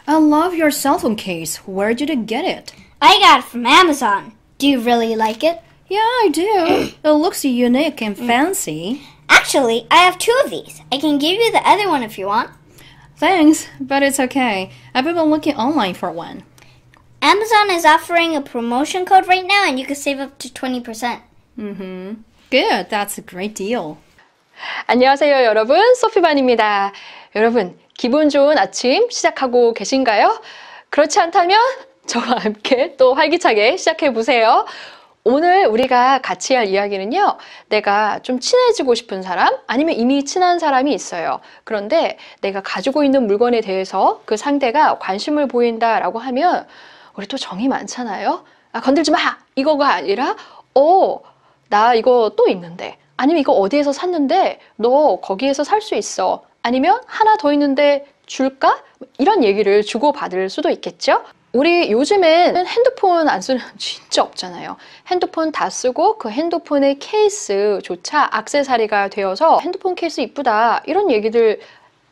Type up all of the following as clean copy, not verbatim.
I love your cell phone case. Where did you get it? I got it from Amazon. Do you really like it? Yeah, I do. It looks unique and fancy. Actually, I have 2 of these. I can give you the other one if you want. Thanks, but it's okay. I've been looking online for one. Amazon is offering a promotion code right now and you can save up to 20%. Good, that's a great deal. 안녕하세요, 여러분. 소피반입니다. 여러분, 기분 좋은 아침 시작하고 계신가요? 그렇지 않다면 저와 함께 또 활기차게 시작해 보세요. 오늘 우리가 같이 할 이야기는요, 내가 좀 친해지고 싶은 사람, 아니면 이미 친한 사람이 있어요. 그런데 내가 가지고 있는 물건에 대해서 그 상대가 관심을 보인다라고 하면 우리 또 정이 많잖아요. 아, 건들지 마! 이거가 아니라 나 이거 또 있는데, 아니면 이거 어디에서 샀는데 너 거기에서 살 수 있어. 아니면 하나 더 있는데 줄까? 이런 얘기를 주고받을 수도 있겠죠? 우리 요즘엔 핸드폰 안 쓰는 진짜 없잖아요. 핸드폰 다 쓰고 그 핸드폰의 케이스조차 액세서리가 되어서 핸드폰 케이스 이쁘다 이런 얘기들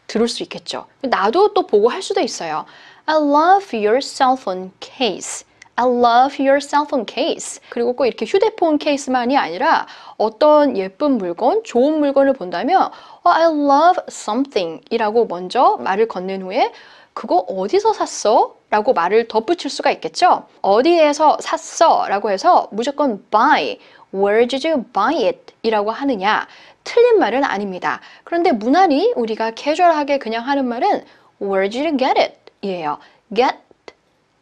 들을 수 있겠죠. 나도 또 보고 할 수도 있어요. I love your cell phone case. I love your cell phone case. 그리고 꼭 이렇게 휴대폰 케이스만이 아니라 어떤 예쁜 물건, 좋은 물건을 본다면 I love something 이라고 먼저 말을 건넨 후에 그거 어디서 샀어? 라고 말을 덧붙일 수가 있겠죠. 어디에서 샀어? 라고 해서 무조건 buy, where did you buy it? 이라고 하느냐? 틀린 말은 아닙니다. 그런데 무난히 우리가 캐주얼하게 그냥 하는 말은 where did you get it? 이에요. get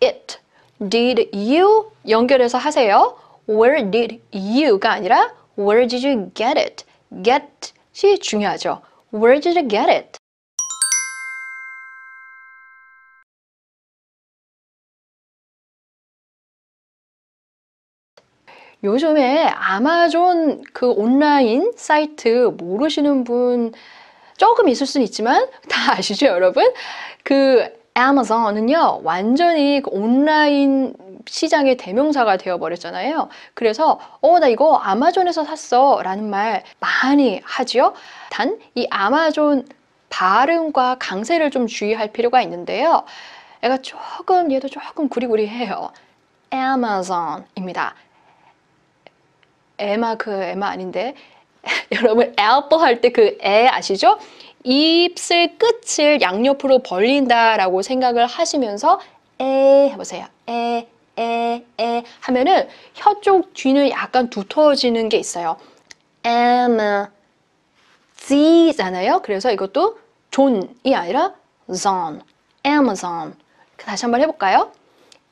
it. Did you 연결해서 하세요. Where did you가 아니라 Where did you get it? Get이 중요하죠. Where did you get it? 요즘에 아마존 그 온라인 사이트 모르시는 분 조금 있을 수는 있지만 다 아시죠, 여러분? 그 아마존은요, 완전히 그 온라인 시장의 대명사가 되어버렸잖아요. 그래서 나 이거 아마존에서 샀어 라는 말 많이 하지요. 단 이 아마존 발음과 강세를 좀 주의할 필요가 있는데요. 얘도 조금 구리구리해요. Amazon입니다. 에마 아닌데 여러분 애플 할 때 그 애 아시죠? 입술 끝을 양옆으로 벌린다라고 생각을 하시면서 해보세요. 하면은 혀 쪽 뒤는 약간 두터워지는 게 있어요. Z잖아요. 그래서 이것도 존이 아니라 zon, Amazon. 다시 한번 해볼까요?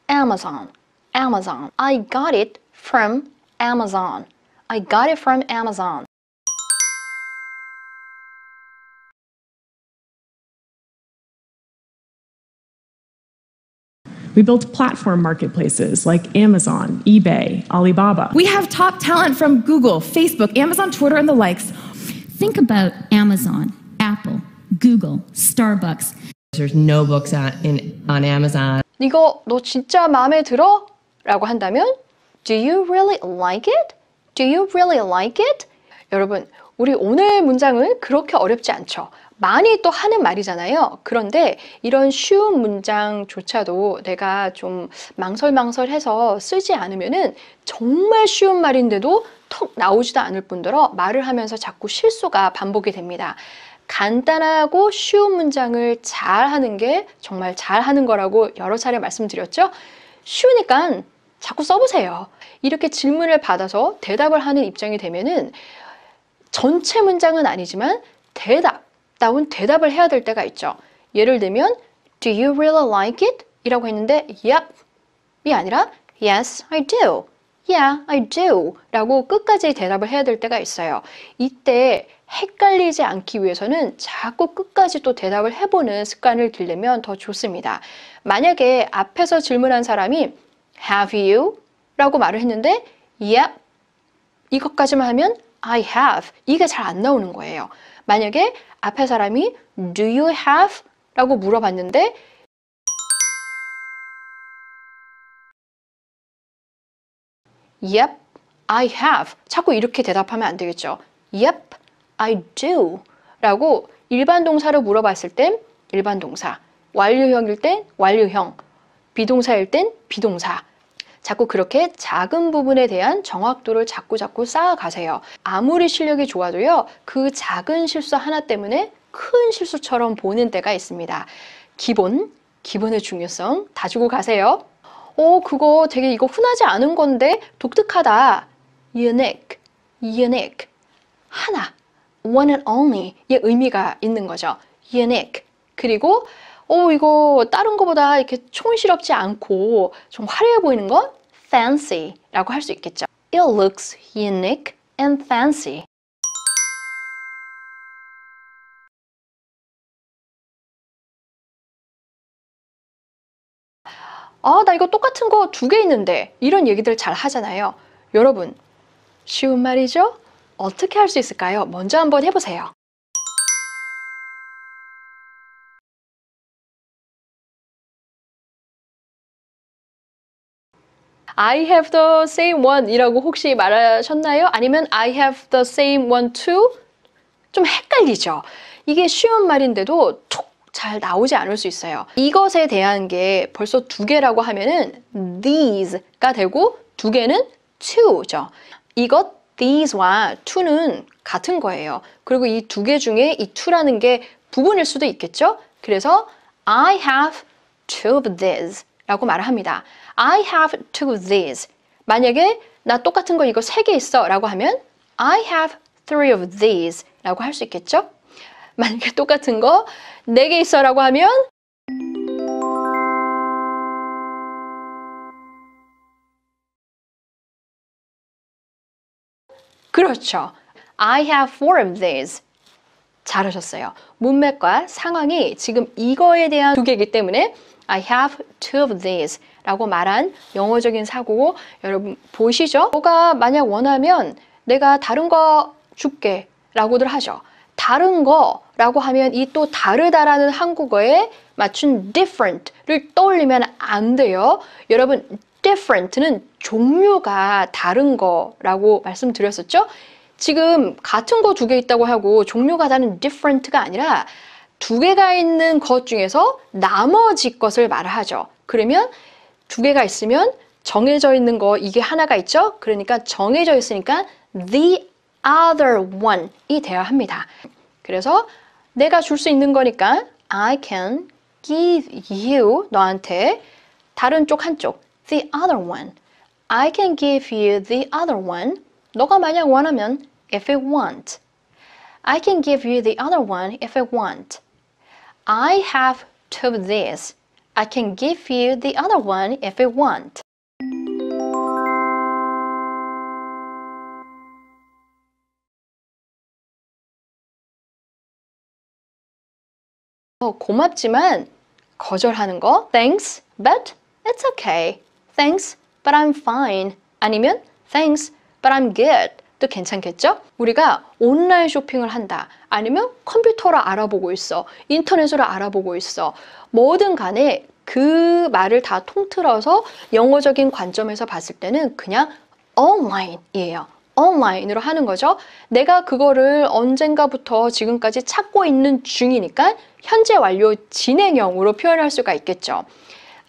Amazon. I got it from Amazon. I got it from Amazon. We built platform marketplaces like Amazon, eBay, Alibaba. We have top talent from Google, Facebook, Amazon, Twitter, and the likes. Think about Amazon, Apple, Google, Starbucks. There's no books on Amazon. 이거 너 진짜 마음에 들어? 라고 한다면 Do you really like it? Do you really like it? 여러분, 우리 오늘 문장은 그렇게 어렵지 않죠. 많이 또 하는 말이잖아요. 그런데 이런 쉬운 문장조차도 내가 좀 망설망설해서 쓰지 않으면은 정말 쉬운 말인데도 턱 나오지도 않을 뿐더러 말을 하면서 자꾸 실수가 반복이 됩니다. 간단하고 쉬운 문장을 잘 하는 게 정말 잘 하는 거라고 여러 차례 말씀드렸죠. 쉬우니까 자꾸 써보세요. 이렇게 질문을 받아서 대답을 하는 입장이 되면은 전체 문장은 아니지만 답다운 대답을 해야 될 때가 있죠. 예를 들면 Do you really like it? 이라고 했는데 Yep 이 아니라 Yes, I do. Yeah, I do. 라고 끝까지 대답을 해야 될 때가 있어요. 이때 헷갈리지 않기 위해서는 자꾸 끝까지 또 대답을 해보는 습관을 기르려면 더 좋습니다. 만약에 앞에서 질문한 사람이 Have you? 라고 말을 했는데 Yep 이것까지만 하면 I have 이게 잘 안 나오는 거예요. 만약에 앞에 사람이 Do you have? 라고 물어봤는데 Yep, I have. 자꾸 이렇게 대답하면 안 되겠죠. Yep, I do. 라고 일반 동사를 물어봤을 땐 일반 동사. 완료형일 땐 완료형, 비동사일 땐 비동사. 자꾸 그렇게 작은 부분에 대한 정확도를 자꾸 쌓아가세요. 아무리 실력이 좋아도요, 그 작은 실수 하나 때문에 큰 실수처럼 보는 때가 있습니다. 기본의 중요성 다지고 가세요. 그거 되게 이거 흔하지 않은 건데 독특하다. unique. 하나. one and only의 의미가 있는 거죠. unique. 그리고 이거 다른 거보다 이렇게 촌스럽지 않고 좀 화려해 보이는 건 fancy라고 할 수 있겠죠. It looks unique and fancy. 나 이거 똑같은 거 2개 있는데 이런 얘기들 잘 하잖아요. 여러분, 쉬운 말이죠? 어떻게 할 수 있을까요? 먼저 한번 해보세요. I have the same one 이라고 혹시 말하셨나요? 아니면 I have the same one too? 좀 헷갈리죠? 이게 쉬운 말인데도 툭 잘 나오지 않을 수 있어요. 이것에 대한 게 벌써 2개라고 하면은 these가 되고 2개는 to죠. 이것, these와 to는 같은 거예요. 그리고 이 2개 중에 이 to라는 게 부분일 수도 있겠죠? 그래서 I have 2 of these 라고 말을 합니다. I have 2 of these. 만약에 나 똑같은 거 이거 3개 있어 라고 하면 I have 3 of these 라고 할 수 있겠죠? 만약에 똑같은 거 4개 있어 라고 하면 그렇죠. I have 4 of these. 잘하셨어요. 문맥과 상황이 지금 이거에 대한 2개이기 때문에 I have 2 of these 라고 말한 영어적인 사고 여러분 보이시죠? 너가 만약 원하면 내가 다른 거 줄게 라고들 하죠. 다른 거라고 하면 이 또 다르다라는 한국어에 맞춘 different를 떠올리면 안 돼요. 여러분 different는 종류가 다른 거라고 말씀드렸었죠? 지금 같은 거 2개 있다고 하고 종류가 다른 different가 아니라 2개가 있는 것 중에서 나머지 것을 말하죠. 그러면 2개가 있으면 정해져 있는 거 이게 하나가 있죠? 그러니까 정해져 있으니까 the other one이 되어야 합니다. 그래서 내가 줄 수 있는 거니까 I can give you 너한테 다른 쪽 한쪽 the other one. I can give you the other one. 너가 만약 원하면 if you want. I can give you the other one if you want. I have 2 of these. I can give you the other one if you want. 고맙지만 거절하는 거 Thanks, but it's okay. Thanks, but I'm fine. 아니면 Thanks, but I'm good. 또 괜찮겠죠? 우리가 온라인 쇼핑을 한다. 아니면 컴퓨터로 알아보고 있어. 인터넷으로 알아보고 있어. 뭐든 간에 그 말을 다 통틀어서 영어적인 관점에서 봤을 때는 그냥 online이에요. online으로 하는 거죠. 내가 그거를 언젠가부터 지금까지 찾고 있는 중이니까 현재 완료 진행형으로 표현할 수가 있겠죠.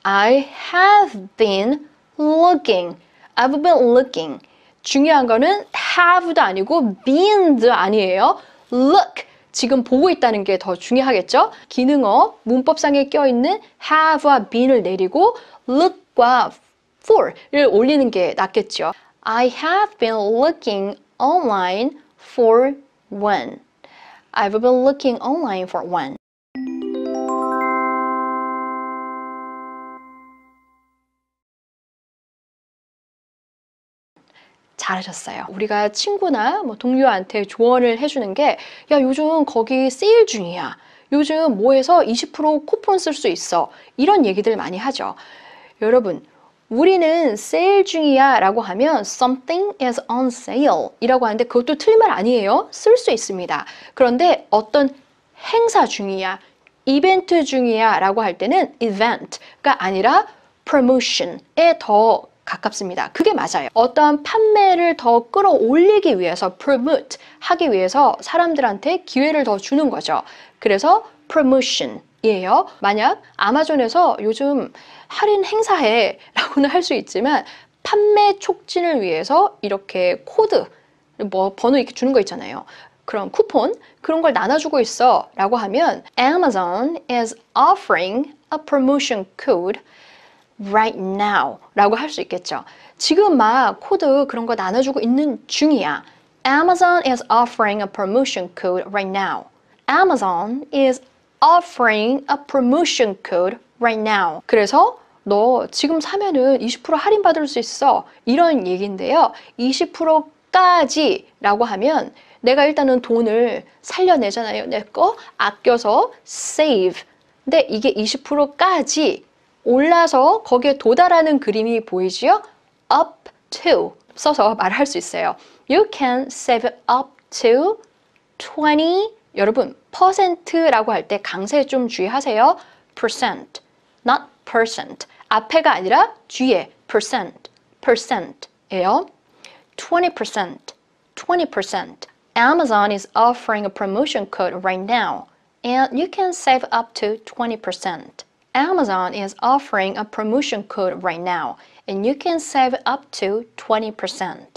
I have been looking. I've been looking. 중요한 거는 have도 아니고 been도 아니에요. look. 지금 보고 있다는 게 더 중요하겠죠. 기능어, 문법상에 껴있는 have와 been을 내리고 look과 for를 올리는 게 낫겠죠. I have been looking online for one. I've been looking online for one. 잘하셨어요. 우리가 친구나 동료한테 조언을 해주는 게 야, 요즘 거기 세일 중이야. 요즘 뭐해서 20% 쿠폰 쓸 수 있어. 이런 얘기들 많이 하죠. 여러분, 우리는 세일 중이야 라고 하면 something is on sale 이라고 하는데 그것도 틀린 말 아니에요. 쓸 수 있습니다. 그런데 어떤 행사 중이야, 이벤트 중이야 라고 할 때는 event가 아니라 promotion에 더 가깝습니다. 그게 맞아요. 어떠한 판매를 더 끌어올리기 위해서 promote 하기 위해서 사람들한테 기회를 더 주는 거죠. 그래서 promotion 이에요. 만약 아마존에서 요즘 할인 행사해 라고는 할 수 있지만 판매 촉진을 위해서 이렇게 코드, 뭐 번호 이렇게 주는 거 있잖아요. 그런 쿠폰, 그런 걸 나눠주고 있어 라고 하면 Amazon is offering a promotion code right now 라고 할 수 있겠죠. 지금 막 코드 그런 거 나눠주고 있는 중이야. Amazon is offering a promotion code right now. Amazon is offering a promotion code right now. 그래서 너 지금 사면은 20% 할인 받을 수 있어. 이런 얘기인데요. 20%까지 라고 하면 내가 일단은 돈을 살려내잖아요. 내 거 아껴서 save. 근데 이게 20%까지 올라서 거기에 도달하는 그림이 보이지요? up to 써서 말할 수 있어요. You can save up to 20. 여러분, 퍼센트라고 할 때 강세 좀 주의하세요. percent, not percent. 앞에가 아니라 뒤에 percent예요. 20%, 20%. Amazon is offering a promotion code right now, and you can save up to 20%. Amazon is offering a promotion code right now, and you can save up to 20%.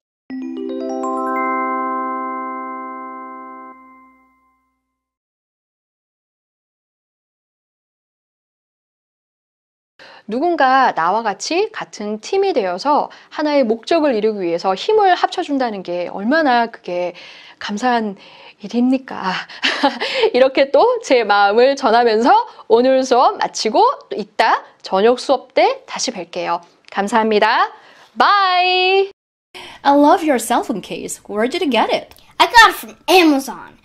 누군가 나와 같이 같은 팀이 되어서 하나의 목적을 이루기 위해서 힘을 합쳐준다는 게 얼마나 그게 감사한 일입니까? 이렇게 또 제 마음을 전하면서 오늘 수업 마치고 또 이따 저녁 수업 때 다시 뵐게요. 감사합니다. Bye! I love your cell phone case. Where did you get it? I got it from Amazon.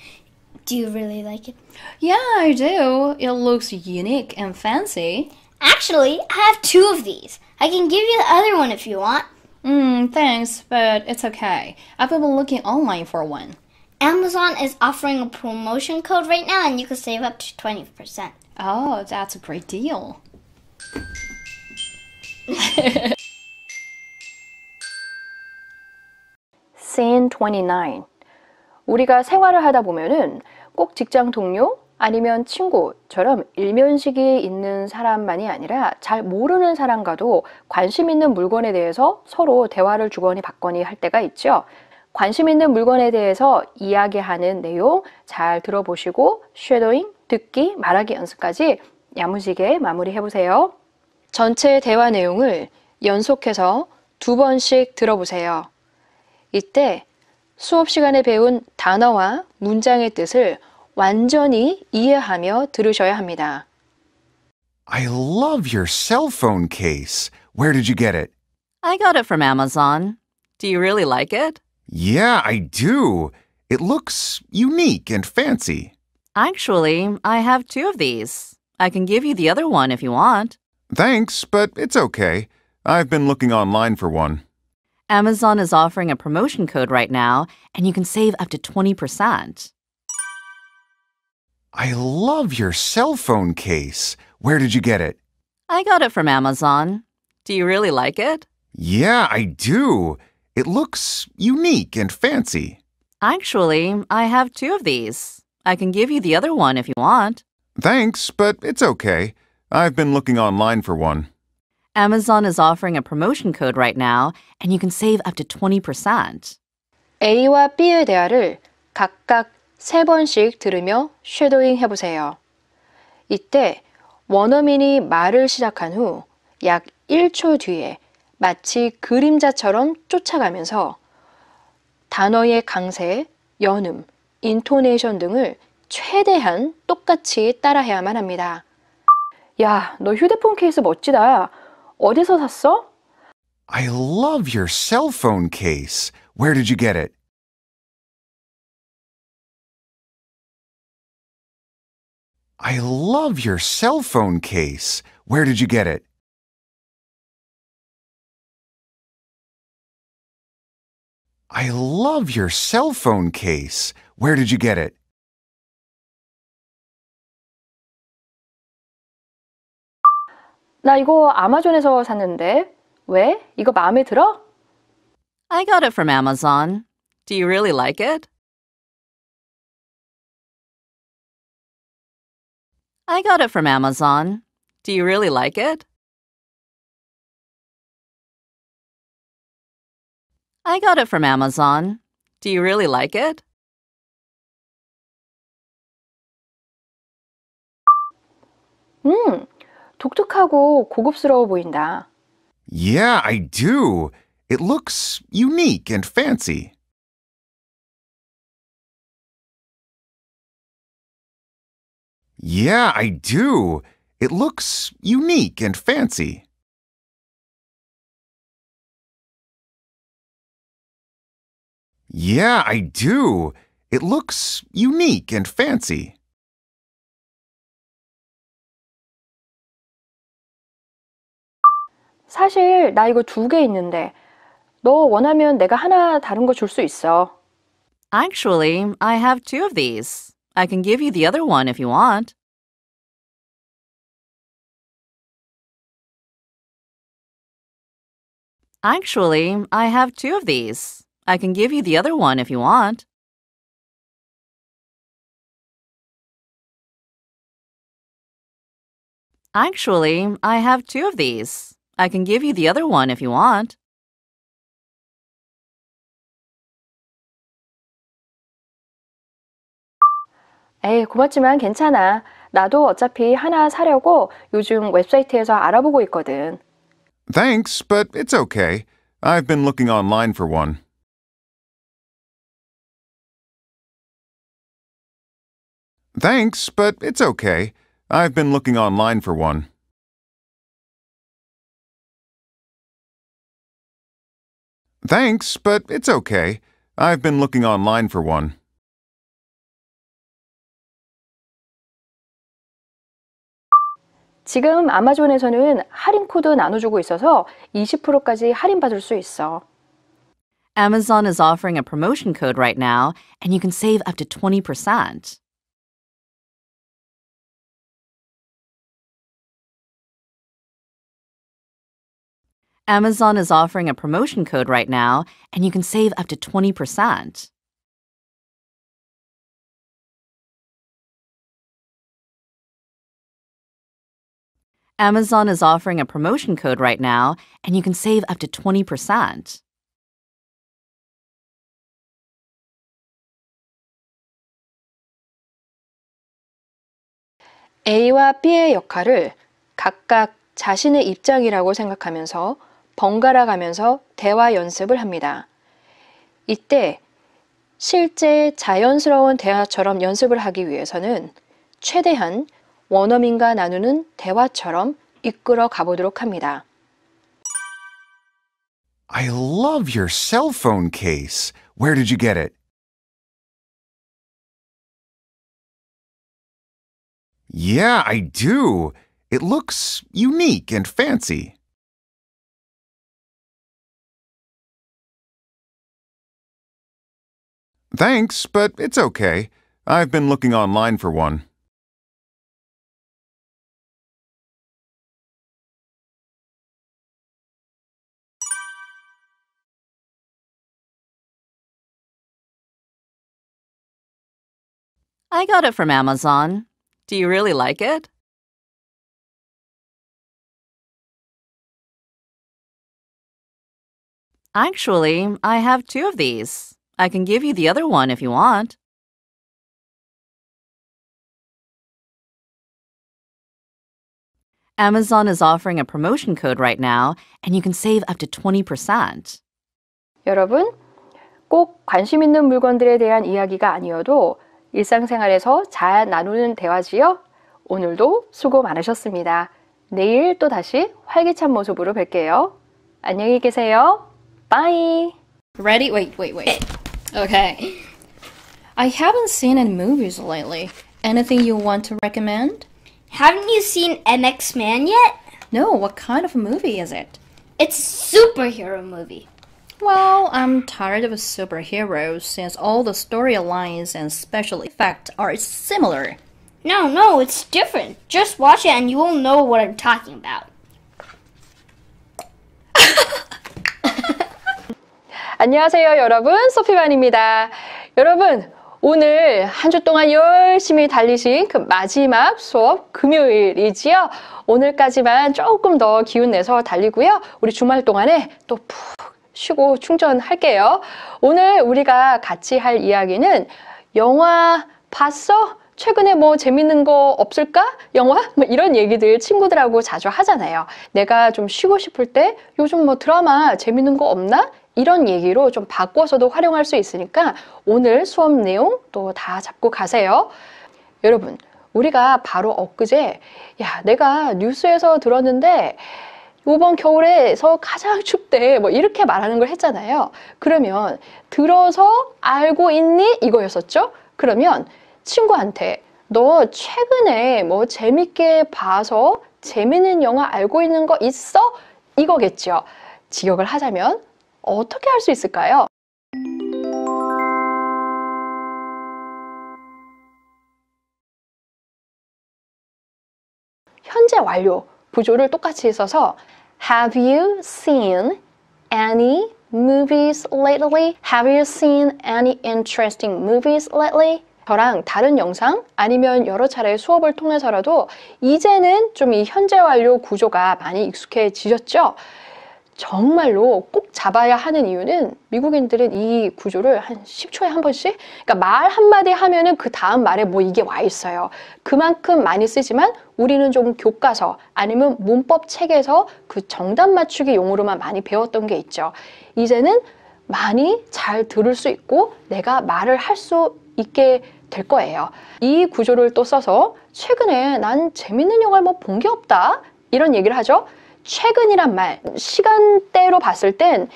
Do you really like it? Yeah, I do. It looks unique and fancy. Actually, I have 2 of these. I can give you the other one if you want. Thanks, but it's okay. I've been looking online for one. Amazon is offering a promotion code right now and you can save up to 20%. Oh, that's a great deal. Scene 29. 우리가 생활을 하다 보면은 꼭 직장 동료 아니면 친구처럼 일면식이 있는 사람만이 아니라 잘 모르는 사람과도 관심 있는 물건에 대해서 서로 대화를 주거니 받거니 할 때가 있죠. 관심 있는 물건에 대해서 이야기하는 내용 잘 들어보시고 쉐도잉, 듣기, 말하기 연습까지 야무지게 마무리해보세요. 전체 대화 내용을 연속해서 2번씩 들어보세요. 이때 수업 시간에 배운 단어와 문장의 뜻을 완전히 이해하며 들으셔야 합니다. I love your cell phone case. Where did you get it? I got it from Amazon. Do you really like it? Yeah, I do. It looks unique and fancy. Actually, I have 2 of these. I can give you the other one if you want. Thanks, but it's okay. I've been looking online for one. Amazon is offering a promotion code right now, and you can save up to 20%. I love your cell phone case. Where did you get it? I got it from Amazon. Do you really like it? Yeah, I do. It looks unique and fancy. Actually, I have 2 of these. I can give you the other one if you want. Thanks, but it's okay. I've been looking online for one. Amazon is offering a promotion code right now, and you can save up to 20%. A와 B의 대화를 각각 3번씩 들으며 쉐도잉 해보세요. 이때 원어민이 말을 시작한 후 약 1초 뒤에 마치 그림자처럼 쫓아가면서 단어의 강세, 연음, 인토네이션 등을 최대한 똑같이 따라해야만 합니다. 야, 너 휴대폰 케이스 멋지다. 어디서 샀어? I love your cell phone case. Where did you get it? I love your cell phone case. Where did you get it? I love your cell phone case. Where did you get it? 나 이거 아마존에서 샀는데. 왜? 이거 마음에 들어? I got it from Amazon. Do you really like it? I got it from Amazon. Do you really like it? I got it from Amazon. Do you really like it? 독특하고 고급스러워 보인다. Yeah, I do. It looks unique and fancy. Yeah, I do. It looks unique and fancy. Yeah, I do. It looks unique and fancy. 사실 나 이거 2개 있는데 너 원하면 내가 하나 다른 거 줄 수 있어. Actually, I have 2 of these. I can give you the other one if you want. Actually, I have 2 of these. I can give you the other one if you want. Actually, I have 2 of these. I can give you the other one if you want. 에이, 고맙지만 괜찮아. 나도 어차피 하나 사려고 요즘 웹사이트에서 알아보고 있거든. Thanks, but it's okay. I've been looking online for one. Thanks, but it's okay. I've been looking online for one. Thanks, but it's okay. I've been looking online for one. 지금 아마존에서는 할인 코드 나눠주고 있어서 20%까지 할인받을 수 있어. Amazon is offering a promotion code right now, and you can save up to 20%. Amazon is offering a promotion code right now, and you can save up to 20%. Amazon is offering a promotion code right now, and you can save up to 20%. A와 B의 역할을 각각 자신의 입장이라고 생각하면서 번갈아 가면서 대화 연습을 합니다. 이때 실제 자연스러운 대화처럼 연습을 하기 위해서는 최대한 원어민과 나누는 대화처럼 이끌어 가보도록 합니다. I love your cell phone case. Where did you get it? Yeah, I do. It looks unique and fancy. Thanks, but it's okay. I've been looking online for one. I got it from Amazon. Do you really like it? Actually, I have 2 of these. I can give you the other one if you want. Amazon is offering a promotion code right now, and you can save up to 20%. 여러분, 꼭 관심 있는 물건들에 대한 이야기가 아니어도 일상생활에서 잘 나누는 대화지요? 오늘도 수고 많으셨습니다. 내일 또 다시 활기찬 모습으로 뵐게요. 안녕히 계세요. Bye. Ready? Wait. Okay. I haven't seen any movies lately. Anything you want to recommend? Haven't you seen MX Man yet? No, what kind of a movie is it? It's a superhero movie. Well, I'm tired of superheroes since all the storylines and special effects are similar. No, it's different. Just watch it and you will know what I'm talking about. 안녕하세요, 여러분. 소피반입니다. 여러분, 오늘 한 주 동안 열심히 달리신 그 마지막 수업 금요일이지요. 오늘까지만 조금 더 기운 내서 달리고요. 우리 주말 동안에 또 푹 쉬고 충전할게요. 오늘 우리가 같이 할 이야기는 영화 봤어? 최근에 뭐 재밌는 거 없을까? 영화? 뭐 이런 얘기들 친구들하고 자주 하잖아요. 내가 좀 쉬고 싶을 때 요즘 뭐 드라마 재밌는 거 없나? 이런 얘기로 좀 바꿔서도 활용할 수 있으니까 오늘 수업 내용 또 다 잡고 가세요. 여러분, 우리가 바로 엊그제 내가 뉴스에서 들었는데 이번 겨울에서 가장 춥대 뭐 이렇게 말하는 걸 했잖아요. 그러면 들어서 알고 있니? 이거였었죠? 그러면 친구한테 너 최근에 뭐 재밌게 봐서 재밌는 영화 알고 있는 거 있어? 이거겠죠. 직역을 하자면 어떻게 할 수 있을까요? 현재 완료 구조를 똑같이 써서 Have you seen any movies lately? Have you seen any interesting movies lately? 저랑 다른 영상 아니면 여러 차례 수업을 통해서라도 이제는 좀 이 현재 완료 구조가 많이 익숙해지셨죠? 정말로 꼭 잡아야 하는 이유는 미국인들은 이 구조를 한 10초에 한 번씩 그러니까 말 한마디 하면은 그 다음 말에 뭐 이게 와 있어요. 그만큼 많이 쓰지만 우리는 좀 교과서 아니면 문법 책에서 그 정답 맞추기 용어로만 많이 배웠던 게 있죠. 이제는 많이 잘 들을 수 있고 내가 말을 할 수 있게 될 거예요. 이 구조를 또 써서 최근에 난 재밌는 영화를 뭐 본 게 없다 이런 얘기를 하죠. 최근이란 말, 시간대로 봤을 땐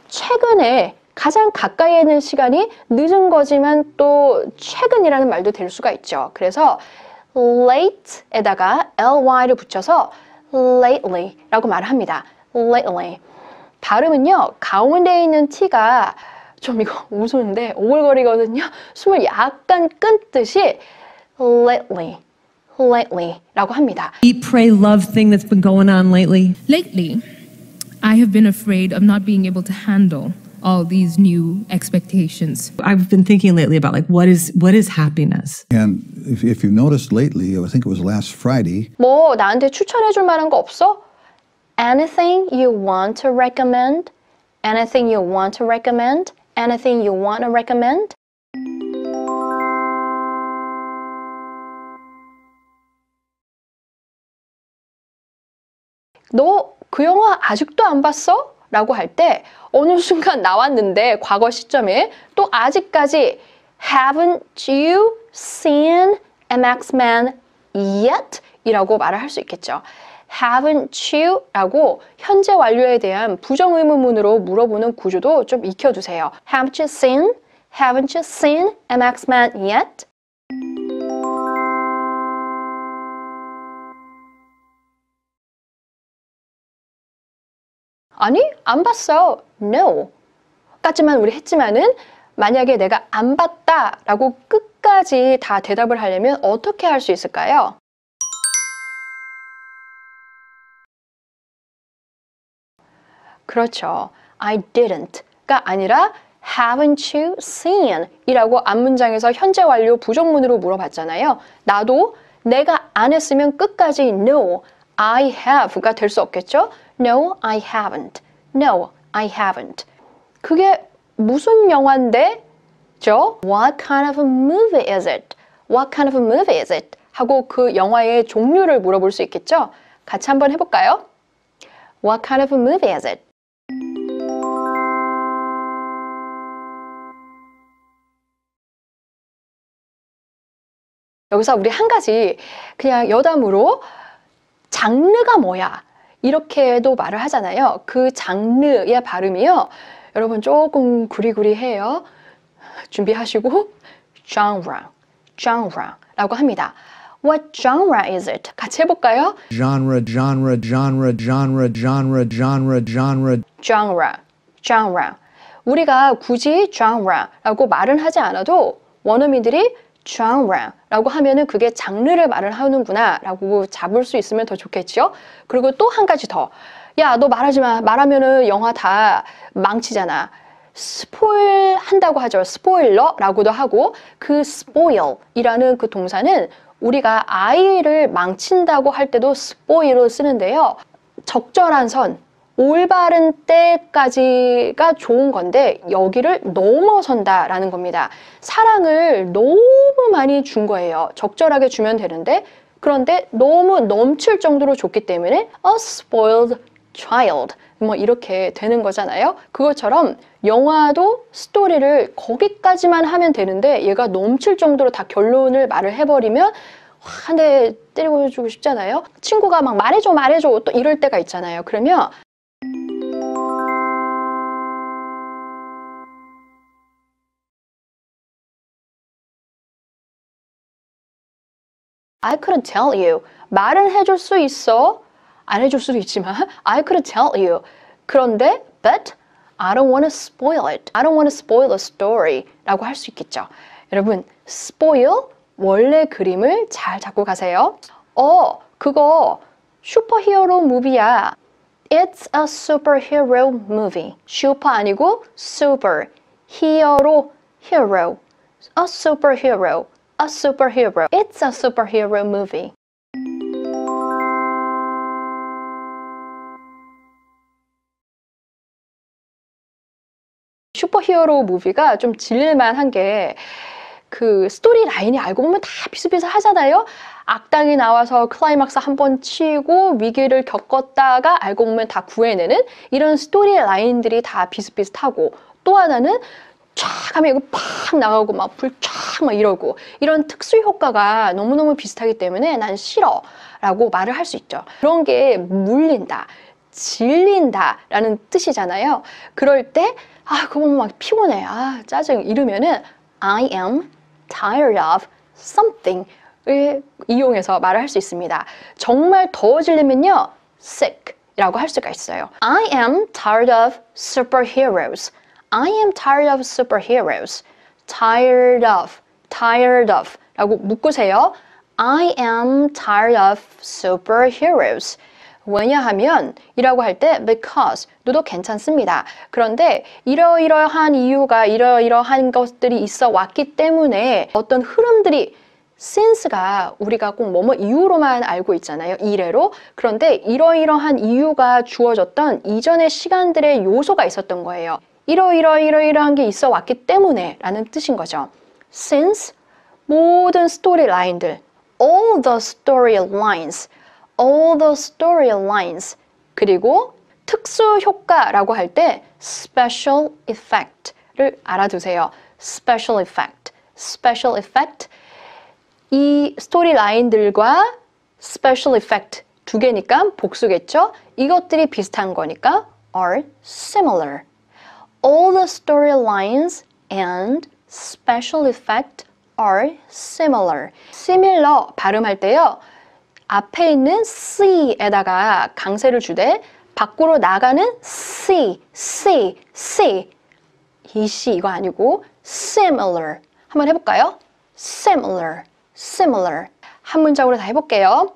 최근에 가장 가까이에 있는 시간이 늦은 거지만 또 최근이라는 말도 될 수가 있죠. 그래서 late에다가 ly를 붙여서 lately 라고 말을 합니다. lately. 발음은요, 가운데 있는 t가 좀 이거 웃으는데 오글거리거든요. 숨을 약간 끊듯이 lately. 라고 합니다. Eat, pray, love thing that's been going on lately? Lately, I have been afraid of not being able to handle all these new expectations. I've been thinking lately about like what is happiness? And if you've noticed lately, I think it was last Friday. 뭐 나한테 추천해 줄 만한 거 없어? Anything you want to recommend? Anything you want to recommend? Anything you want to recommend? 너 그 영화 아직도 안 봤어? 라고 할 때 어느 순간 나왔는데 과거 시점에 또 아직까지 Haven't you seen MXman yet? 이라고 말을 할 수 있겠죠. Haven't you? 라고 현재 완료에 대한 부정의문문으로 물어보는 구조도 좀 익혀두세요. Haven't you seen? Haven't you seen MXman yet? 아니, 안 봤어. No. 까지만 우리 했지만은 만약에 내가 안 봤다 라고 끝까지 다 대답을 하려면 어떻게 할 수 있을까요? 그렇죠. I didn't가 아니라 haven't you seen 이라고 앞문장에서 현재 완료 부정문으로 물어봤잖아요. 나도 내가 안 했으면 끝까지 no, I have가 될 수 없겠죠? No, I haven't. No, I haven't. 그게 무슨 영화인데? What kind of a movie is it? What kind of a movie is it? 하고 그 영화의 종류를 물어볼 수 있겠죠? 같이 한번 해볼까요? What kind of a movie is it? 여기서 우리 한 가지 그냥 여담으로 장르가 뭐야? 이렇게도 말을 하잖아요. 그 장르의 발음이요. 여러분 조금 구리구리해요. 준비하시고 genre라고 합니다. What genre is it? 같이 해볼까요? Genre. 우리가 굳이 genre라고 말은 하지 않아도 원어민들이 genre라고 하면은 그게 장르를 말을 하는구나 라고 잡을 수 있으면 더 좋겠죠? 그리고 또 한 가지 더. 야, 너 말하지 마. 말하면은 영화 다 망치잖아. 스포일 한다고 하죠. 스포일러라고도 하고 그 spoil이라는 그 동사는 우리가 아이를 망친다고 할 때도 spoil을 쓰는데요. 적절한 선, 올바른 때까지가 좋은 건데 여기를 넘어선다라는 겁니다. 사랑을 너무 많이 준 거예요. 적절하게 주면 되는데 그런데 너무 넘칠 정도로 줬기 때문에 a spoiled child 뭐 이렇게 되는 거잖아요. 그것처럼 영화도 스토리를 거기까지만 하면 되는데 얘가 넘칠 정도로 다 결론을 말을 해버리면 한 대 때리고 주고 싶잖아요. 친구가 막 말해줘 또 이럴 때가 있잖아요. 그러면 I couldn't tell you. 말은 해줄 수 있어. 안 해줄 수도 있지만 I couldn't tell you. 그런데 but I don't want to spoil it. I don't want to spoil the story 라고 할 수 있겠죠. 여러분 spoil 원래 그림을 잘 잡고 가세요. 그거 슈퍼히어로 무비야. It's a superhero movie. 슈퍼 아니고 super. 히어로 hero. A superhero. A superhero. It's a superhero movie. 슈퍼히어로 무비가 좀 질릴만한 게 그 스토리 라인이 알고 보면 다 비슷비슷하잖아요. 악당이 나와서 클라이막스 한 번 치고 위기를 겪었다가 알고 보면 다 구해내는 이런 스토리 라인들이 다 비슷비슷하고 또 하나는 쫙 하면 이거 팍 나가고 막 불 쫙 막 이러고 이런 특수 효과가 너무너무 비슷하기 때문에 난 싫어 라고 말을 할 수 있죠. 그런 게 물린다, 질린다 라는 뜻이잖아요. 그럴 때 그거 보면 막 피곤해, 짜증 이러면은 I am tired of something을 이용해서 말을 할 수 있습니다. 정말 더워지려면요 sick 이라고 할 수가 있어요. I am tired of superheroes. I am tired of superheroes. tired of 라고 묶으세요. I am tired of superheroes. 왜냐하면 이라고 할 때 because도 괜찮습니다. 그런데 이러이러한 이유가 이러이러한 것들이 있어 왔기 때문에 어떤 흐름들이 since가 우리가 꼭 뭐뭐 이유로만 알고 있잖아요. 이래로. 그런데 이러이러한 이유가 주어졌던 이전의 시간들의 요소가 있었던 거예요. 이러이러한 게 있어 왔기 때문에 라는 뜻인 거죠. Since 모든 스토리 라인들 all the storylines 그리고 특수 효과라고 할 때 special effect를 알아두세요. special effect 이 스토리 라인들과 special effect 두 개니까 복수겠죠? 이것들이 비슷한 거니까 are similar. All the storylines and special effect are similar. similar 발음할 때요. 앞에 있는 C에다가 강세를 주되 밖으로 나가는 C. 이 C 이거 아니고 similar. 한번 해볼까요? similar. 한 문장으로 다 해볼게요.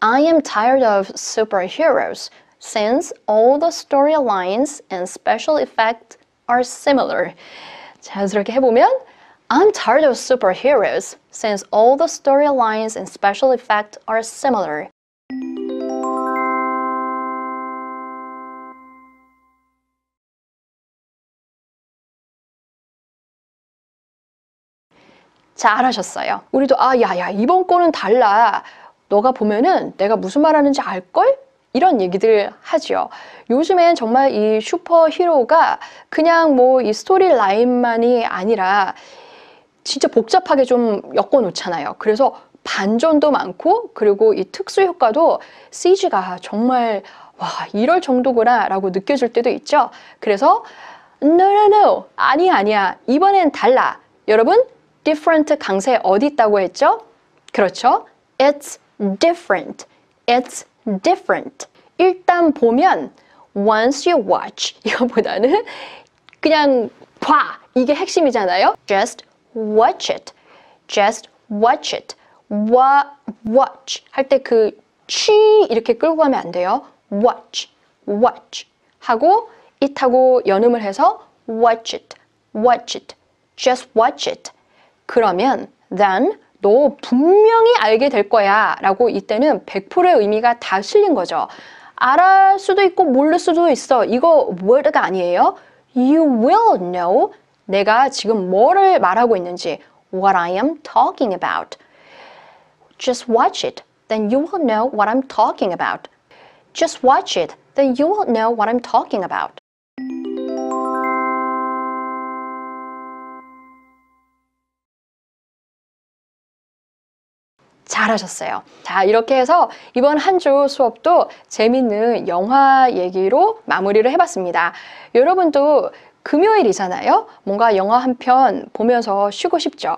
I am tired of superheroes since all the storylines and special effects are similar. 자연스럽게 해보면 I'm tired of superheroes since all the storylines and special effects are similar. 잘하셨어요. 우리도 야야 이번 거는 달라. 너가 보면은 내가 무슨 말하는지 알걸? 이런 얘기들 하죠. 요즘엔 정말 이 슈퍼히로가 그냥 뭐 이 스토리 라인만이 아니라 진짜 복잡하게 좀 엮어 놓잖아요. 그래서 반전도 많고 그리고 이 특수 효과도 CG가 정말 와 이럴 정도구나 라고 느껴질 때도 있죠. 그래서 no 아니야 이번엔 달라. 여러분 different 강세 어디 있다고 했죠? 그렇죠. It's different. 일단 보면 once you watch 이거보다는 그냥 봐 이게 핵심이잖아요. Just watch it. watch 할 때 그 취 이렇게 끌고 가면 안 돼요. watch 하고 it하고 연음을 해서 watch it, watch it, just watch it. 그러면 then 너 분명히 알게 될 거야 라고 이때는 100%의 의미가 다 실린 거죠. 알을 수도 있고 모를 수도 있어. 이거 word가 아니에요. You will know. 내가 지금 뭐를 말하고 있는지. What I am talking about. Just watch it. Then you will know what I'm talking about. Just watch it. Then you will know what I'm talking about. 잘하셨어요. 자, 이렇게 해서 이번 한 주 수업도 재밌는 영화 얘기로 마무리를 해봤습니다. 여러분도 금요일이잖아요. 뭔가 영화 한 편 보면서 쉬고 싶죠.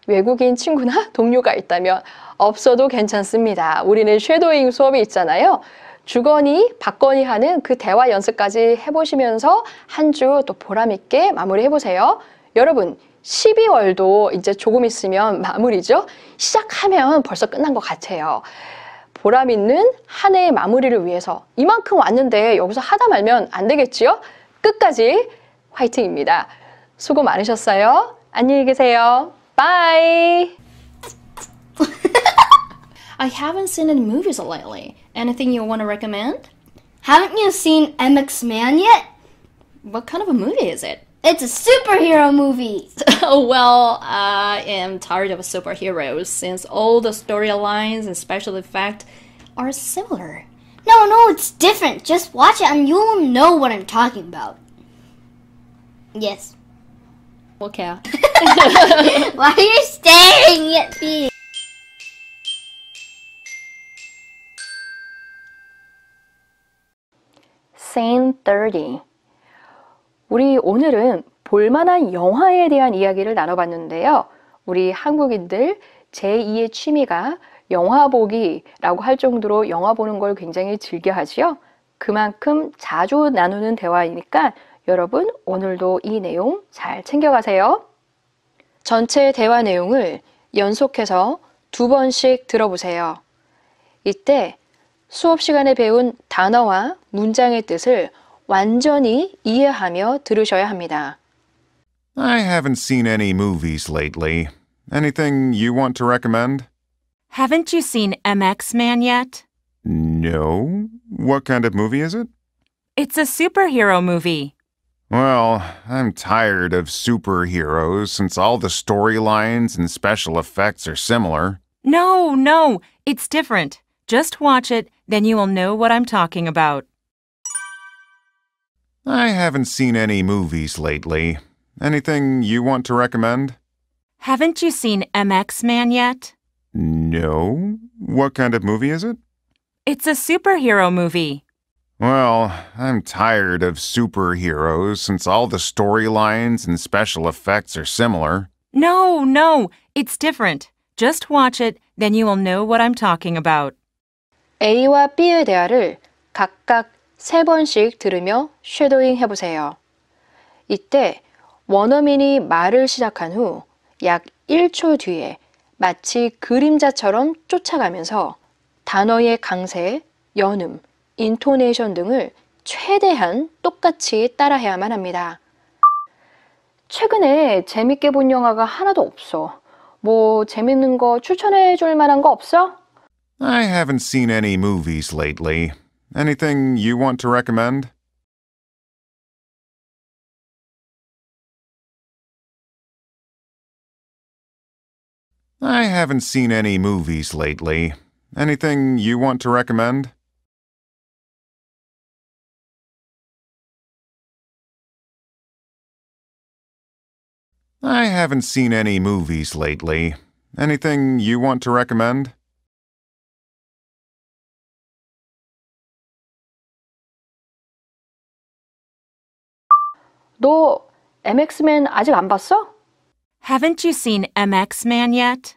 외국인 친구나 동료가 있다면 없어도 괜찮습니다. 우리는 쉐도잉 수업이 있잖아요. 주거니, 받거니 하는 그 대화 연습까지 해보시면서 한 주 또 보람있게 마무리해보세요. 여러분, 12월도 이제 조금 있으면 마무리죠? 시작하면 벌써 끝난 것 같아요. 보람 있는 한 해의 마무리를 위해서 이만큼 왔는데 여기서 하다 말면 안 되겠지요? 끝까지 화이팅입니다. 수고 많으셨어요. 안녕히 계세요. Bye! I haven't seen any movies lately. Anything you want to recommend? Haven't you seen MX Man yet? What kind of a movie is it? It's a superhero movie. Well, I am tired of superheroes since all the storylines and special effects are similar. No, it's different. Just watch it and you'll know what I'm talking about. Yes. Okay. Why are you staring at me? Scene 30. 우리 오늘은 볼만한 영화에 대한 이야기를 나눠봤는데요. 우리 한국인들 제2의 취미가 영화 보기라고 할 정도로 영화 보는 걸 굉장히 즐겨하지요. 그만큼 자주 나누는 대화이니까 여러분 오늘도 이 내용 잘 챙겨가세요. 전체 대화 내용을 연속해서 2번씩 들어보세요. 이때 수업 시간에 배운 단어와 문장의 뜻을 완전히 이해하며 들으셔야 합니다. I haven't seen any movies lately. Anything you want to recommend? Haven't you seen MX Man yet? No. What kind of movie is it? It's a superhero movie. Well, I'm tired of superheroes since all the storylines and special effects are similar. No, it's different. Just watch it, then you will know what I'm talking about. I haven't seen any movies lately. Anything you want to recommend? Haven't you seen MX Man yet? No. What kind of movie is it? It's a superhero movie. Well, I'm tired of superheroes since all the storylines and special effects are similar. No, it's different. Just watch it, then you will know what I'm talking about. A와 B의 대화를 각각 3번씩 들으며 쉐도잉 해보세요. 이때 원어민이 말을 시작한 후 약 1초 뒤에 마치 그림자처럼 쫓아가면서 단어의 강세, 연음, 인토네이션 등을 최대한 똑같이 따라해야만 합니다. 최근에 재밌게 본 영화가 하나도 없어. 뭐 재밌는 거 추천해 줄 만한 거 없어? I haven't seen any movies lately. Anything you want to recommend? I haven't seen any movies lately. Anything you want to recommend? I haven't seen any movies lately. Anything you want to recommend? 너 MX맨 아직 안 봤어? Haven't you seen MX Man yet?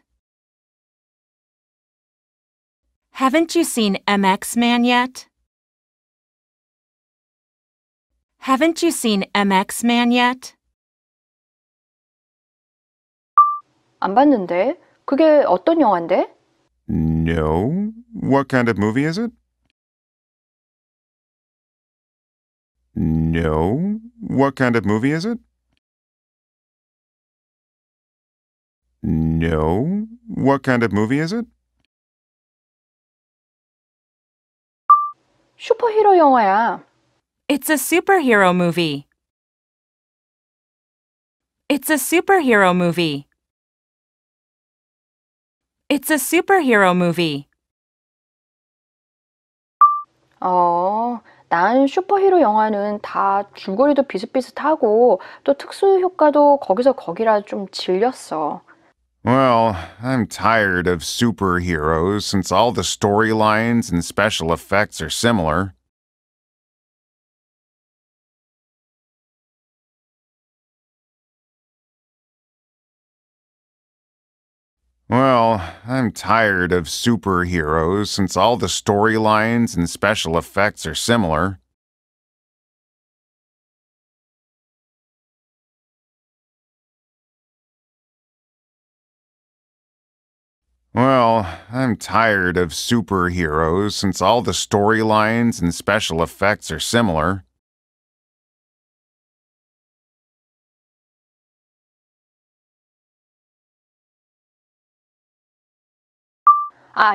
Haven't you seen MX Man yet? Haven't you seen MX Man yet? 안 봤는데. 그게 어떤 영화인데? No. What kind of movie is it? No. What kind of movie is it? No. What kind of movie is it? 슈퍼히로 영화야. It's a superhero movie. It's a superhero movie. It's a superhero movie. 난 슈퍼히로 영화는 다 줄거리도 비슷비슷하고 또 특수 효과도 거기서 거기라 좀 질렸어. Well, I'm tired of superheroes since all the storylines and special effects are similar. Well, I'm tired of superheroes since all the storylines and special effects are similar. Well, I'm tired of superheroes since all the storylines and special effects are similar.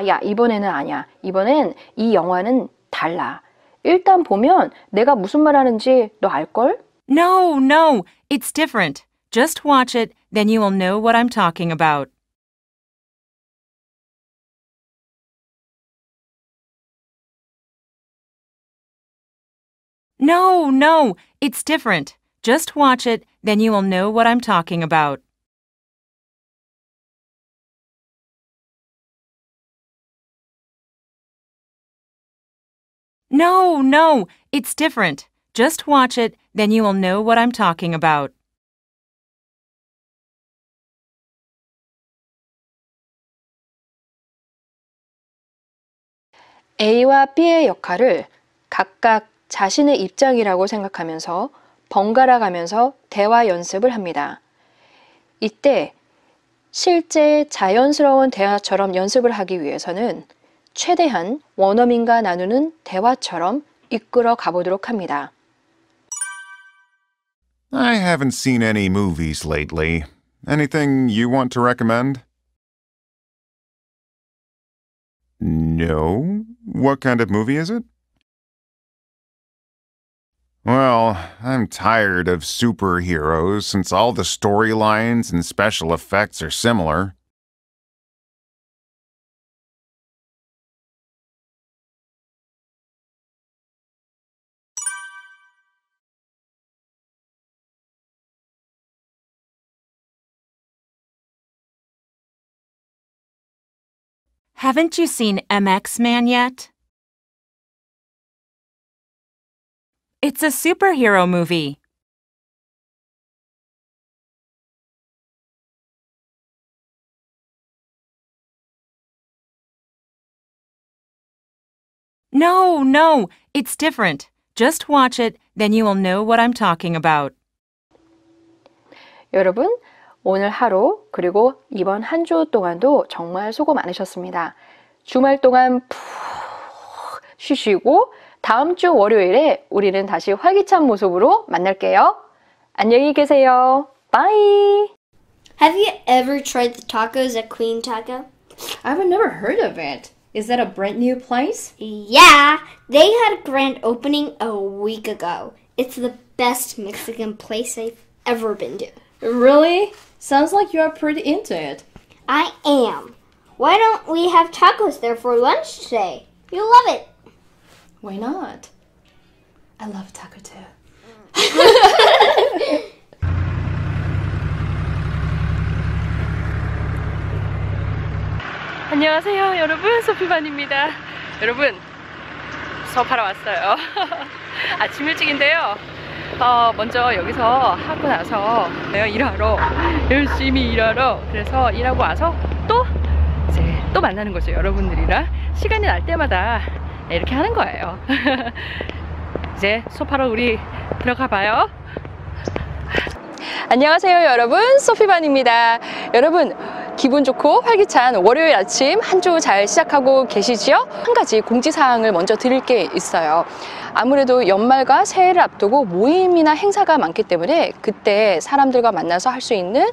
야, 이번에는 아니야. 이번엔 이 영화는 달라. 일단 보면 내가 무슨 말 하는지 너 알걸? No, no, it's different. Just watch it, then you will know what I'm talking about. No, no, it's different. Just watch it, then you will know what I'm talking about. No, no, it's different. Just watch it, then you will know what I'm talking about. A와 B의 역할을 각각 자신의 입장이라고 생각하면서 번갈아 가면서 대화 연습을 합니다. 이때 실제 자연스러운 대화처럼 연습을 하기 위해서는 최대한 원어민과 나누는 대화처럼 이끌어 가보도록 합니다. I haven't seen any movies lately. Anything you want to recommend? No. What kind of movie is it? Well, I'm tired of superheroes since all the storylines and special effects are similar. Haven't you seen MX Man yet? It's a superhero movie. No, no, it's different. Just watch it, then you will know what I'm talking about. 여러분, 오늘 하루 그리고 이번 한 주 동안도 정말 수고 많으셨습니다. 주말 동안 푹 쉬시고 다음 주 월요일에 우리는 다시 활기찬 모습으로 만날게요. 안녕히 계세요. Bye. Have you ever tried the tacos at Queen Taco? I've never heard of it. Is that a brand new place? Yeah, they had a grand opening a week ago. It's the best Mexican place I've ever been to. Really? Sounds like you're pretty into it. I am. Why don't we have tacos there for lunch today? You'll love it. Why not? I love taco too. 안녕하세요, 여러분. 소피반입니다. 여러분, 수업하러 왔어요. 아침 일찍인데요. 먼저 여기서 하고 나서 내가 일하러 열심히 일하러 그래서 일하고 와서 또 만나는 거죠. 여러분들이랑 시간이 날 때마다 이렇게 하는 거예요. 이제 수업하러 우리 들어가 봐요. 안녕하세요, 여러분. 소피반입니다. 여러분, 기분 좋고 활기찬 월요일 아침 한 주 잘 시작하고 계시지요? 한 가지 공지사항을 먼저 드릴 게 있어요. 아무래도 연말과 새해를 앞두고 모임이나 행사가 많기 때문에 그때 사람들과 만나서 할 수 있는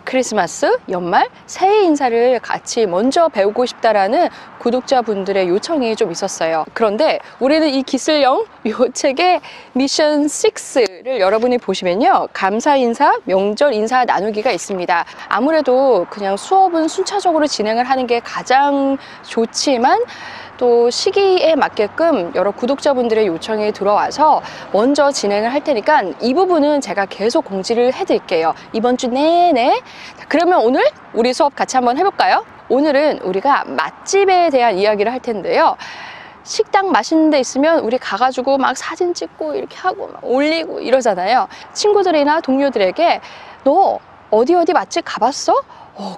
크리스마스, 연말, 새해 인사를 같이 먼저 배우고 싶다라는 구독자분들의 요청이 좀 있었어요. 그런데 우리는 이 기슬령 요 책의 미션 6를 여러분이 보시면요, 감사 인사, 명절 인사 나누기가 있습니다. 아무래도 그냥 수업은 순차적으로 진행을 하는 게 가장 좋지만 또 시기에 맞게끔 여러 구독자분들의 요청이 들어와서 먼저 진행을 할 테니까 이 부분은 제가 계속 공지를 해드릴게요. 이번 주 내내. 그러면 오늘 우리 수업 같이 한번 해볼까요? 오늘은 우리가 맛집에 대한 이야기를 할 텐데요. 식당 맛있는 데 있으면 우리 가가지고 막 사진 찍고 이렇게 하고 막 올리고 이러잖아요. 친구들이나 동료들에게 너 어디 맛집 가봤어?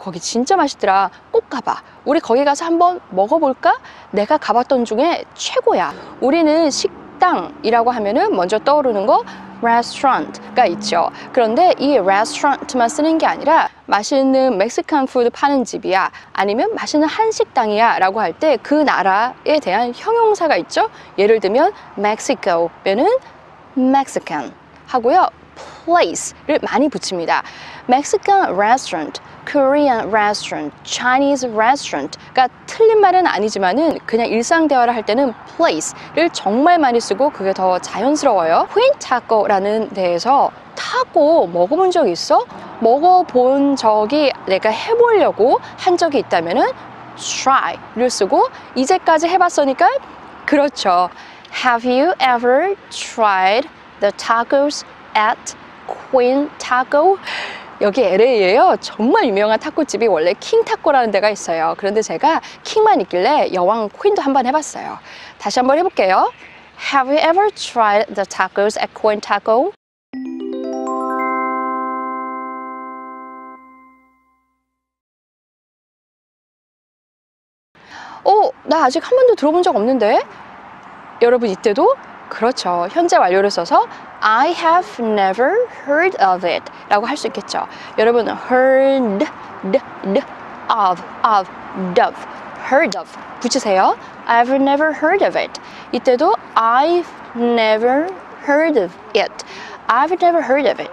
거기 진짜 맛있더라. 꼭 가봐. 우리 거기 가서 한번 먹어볼까? 내가 가봤던 중에 최고야. 우리는 식당이라고 하면은 먼저 떠오르는 거 restaurant가 있죠. 그런데 이 restaurant만 쓰는 게 아니라 맛있는 멕시칸 푸드 파는 집이야, 아니면 맛있는 한식당이야 라고 할 때 그 나라에 대한 형용사가 있죠. 예를 들면 멕시코면은 Mexican 하고요, place를 많이 붙입니다. Mexican restaurant, Korean restaurant, Chinese restaurant가 틀린 말은 아니지만은 그냥 일상 대화를 할 때는 place를 정말 많이 쓰고 그게 더 자연스러워요. Queen Taco라는 데에서 타코 먹어본 적 있어? 먹어본 적이 내가 해보려고 한 적이 있다면은 try를 쓰고 이제까지 해봤으니까 그렇죠. Have you ever tried the tacos at Queen Taco? 여기 LA에요. 정말 유명한 타코집이 원래 킹 타코라는 데가 있어요. 그런데 제가 킹만 있길래 여왕 퀸도 한번 해봤어요. 다시 한번 해볼게요. Have you ever tried the tacos at Queen Taco? 나 아직 한 번도 들어본 적 없는데? 여러분 이때도 그렇죠. 현재 완료를 써서 I have never heard of it 라고 할 수 있겠죠. 여러분 heard, of, heard of 붙이세요. I've never heard of it. 이때도 I've never heard of it. I've never heard of it.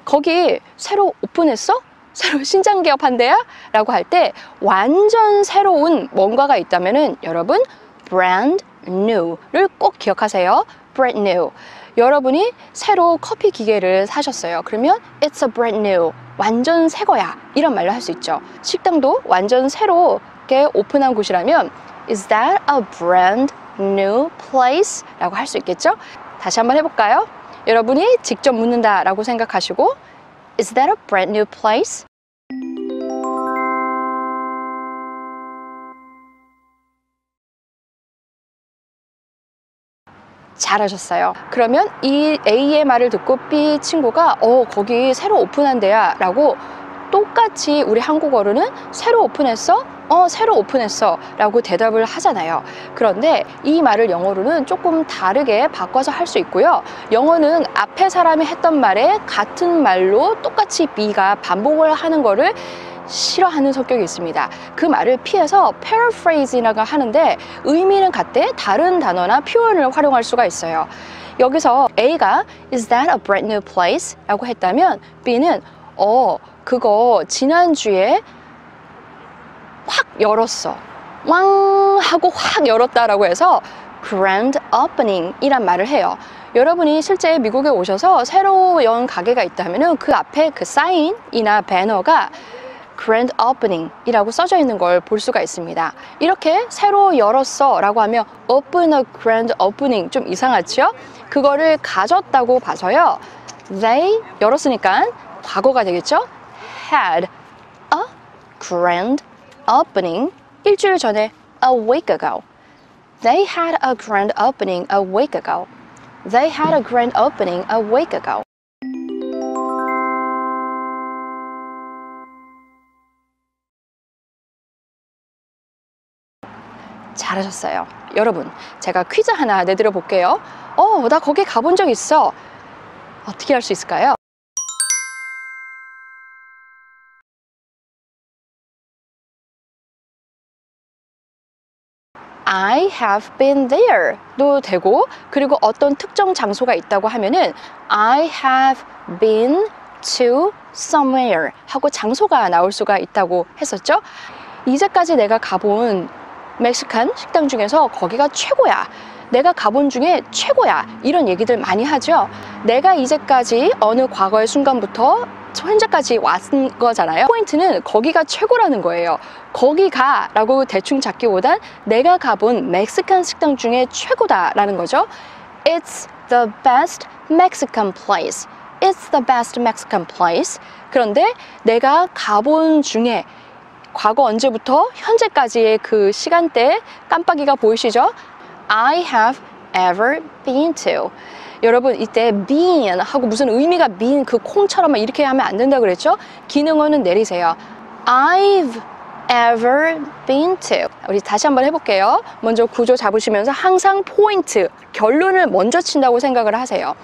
거기 새로 오픈했어? 새로 신장 개업한 데야? 라고 할 때 완전 새로운 뭔가가 있다면은 여러분 brand new를 꼭 기억하세요. brand new. 여러분이 새로 커피 기계를 사셨어요. 그러면 it's a brand new. 완전 새 거야. 이런 말로 할 수 있죠. 식당도 완전 새롭게 오픈한 곳이라면 is that a brand new place? 라고 할 수 있겠죠? 다시 한번 해볼까요? 여러분이 직접 묻는다 라고 생각하시고 Is that a brand new place? 잘하셨어요. 그러면 이 A의 말을 듣고 B 친구가 거기 새로 오픈한 데야 라고 똑같이 우리 한국어로는 새로 오픈했어? 새로 오픈했어 라고 대답을 하잖아요. 그런데 이 말을 영어로는 조금 다르게 바꿔서 할 수 있고요. 영어는 앞에 사람이 했던 말에 같은 말로 똑같이 B가 반복을 하는 거를 싫어하는 성격이 있습니다. 그 말을 피해서 paraphrase라고 하는데 의미는 같되 다른 단어나 표현을 활용할 수가 있어요. 여기서 A가 Is that a brand new place? 라고 했다면 B는 그거 지난주에 확 열었어. 왕 하고 확 열었다라고 해서 grand opening 이란 말을 해요. 여러분이 실제 미국에 오셔서 새로 연 가게가 있다면 그 앞에 그 사인이나 배너가 grand opening 이라고 써져 있는 걸 볼 수가 있습니다. 이렇게 새로 열었어 라고 하면 open a grand opening 좀 이상하죠? 그거를 가졌다고 봐서요. They 열었으니까 과거가 되겠죠? had a grand opening 일주일 전에 a week ago. They had a grand opening a week ago. They had a grand opening a week ago. 잘하셨어요. 여러분, 제가 퀴즈 하나 내드려 볼게요. 나 거기 가본 적 있어. 어떻게 할 수 있을까요? I have been there도 되고, 그리고 어떤 특정 장소가 있다고 하면은 I have been to somewhere 하고 장소가 나올 수가 있다고 했었죠. 이제까지 내가 가본 멕시칸 식당 중에서 거기가 최고야, 내가 가본 중에 최고야, 이런 얘기들 많이 하죠. 내가 이제까지 어느 과거의 순간부터 현재까지 왔은 거잖아요. 포인트는 거기가 최고라는 거예요. 거기가 라고 대충 잡기보단 내가 가본 멕시칸 식당 중에 최고다라는 거죠. It's the best Mexican place. It's the best Mexican place. 그런데 내가 가본 중에 과거 언제부터 현재까지의 그 시간대 깜빡이가 보이시죠? I have ever been to. 여러분, 이때 been 하고 무슨 의미가 been 그 콩처럼 이렇게 하면 안 된다고 그랬죠? 기능어는 내리세요. I've ever been to. 우리 다시 한번 해볼게요. 먼저 구조 잡으시면서 항상 포인트, 결론을 먼저 친다고 생각을 하세요.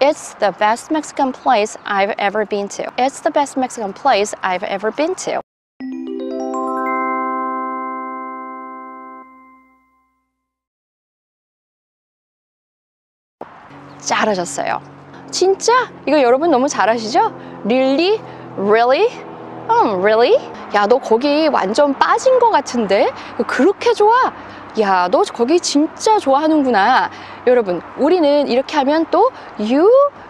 It's the best Mexican place I've ever been to. It's the best Mexican place I've ever been to. 잘하셨어요. 진짜? 이거 여러분 너무 잘하시죠? Really? Really? Really? 야, 너 거기 완전 빠진 것 같은데? 그렇게 좋아? 야, 너 거기 진짜 좋아하는구나. 여러분, 우리는 이렇게 하면 또 You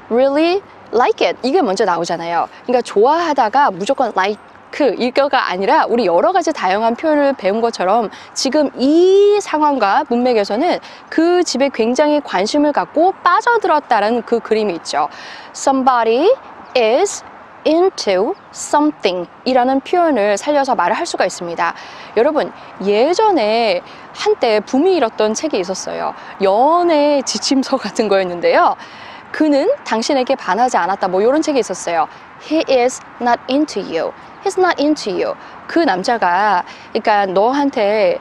really like it. 이게 먼저 나오잖아요. 그러니까 좋아하다가 무조건 like 이거가 아니라 우리 여러 가지 다양한 표현을 배운 것처럼 지금 이 상황과 문맥에서는 그 집에 굉장히 관심을 갖고 빠져들었다는 그 그림이 있죠. Somebody is into something 이라는 표현을 살려서 말을 할 수가 있습니다. 여러분, 예전에 한때 붐이 일었던 책이 있었어요. 연애 지침서 같은 거였는데요. 그는 당신에게 반하지 않았다, 뭐 이런 책이 있었어요. He is not into you. He's not into you. 그 남자가 그러니까 너한테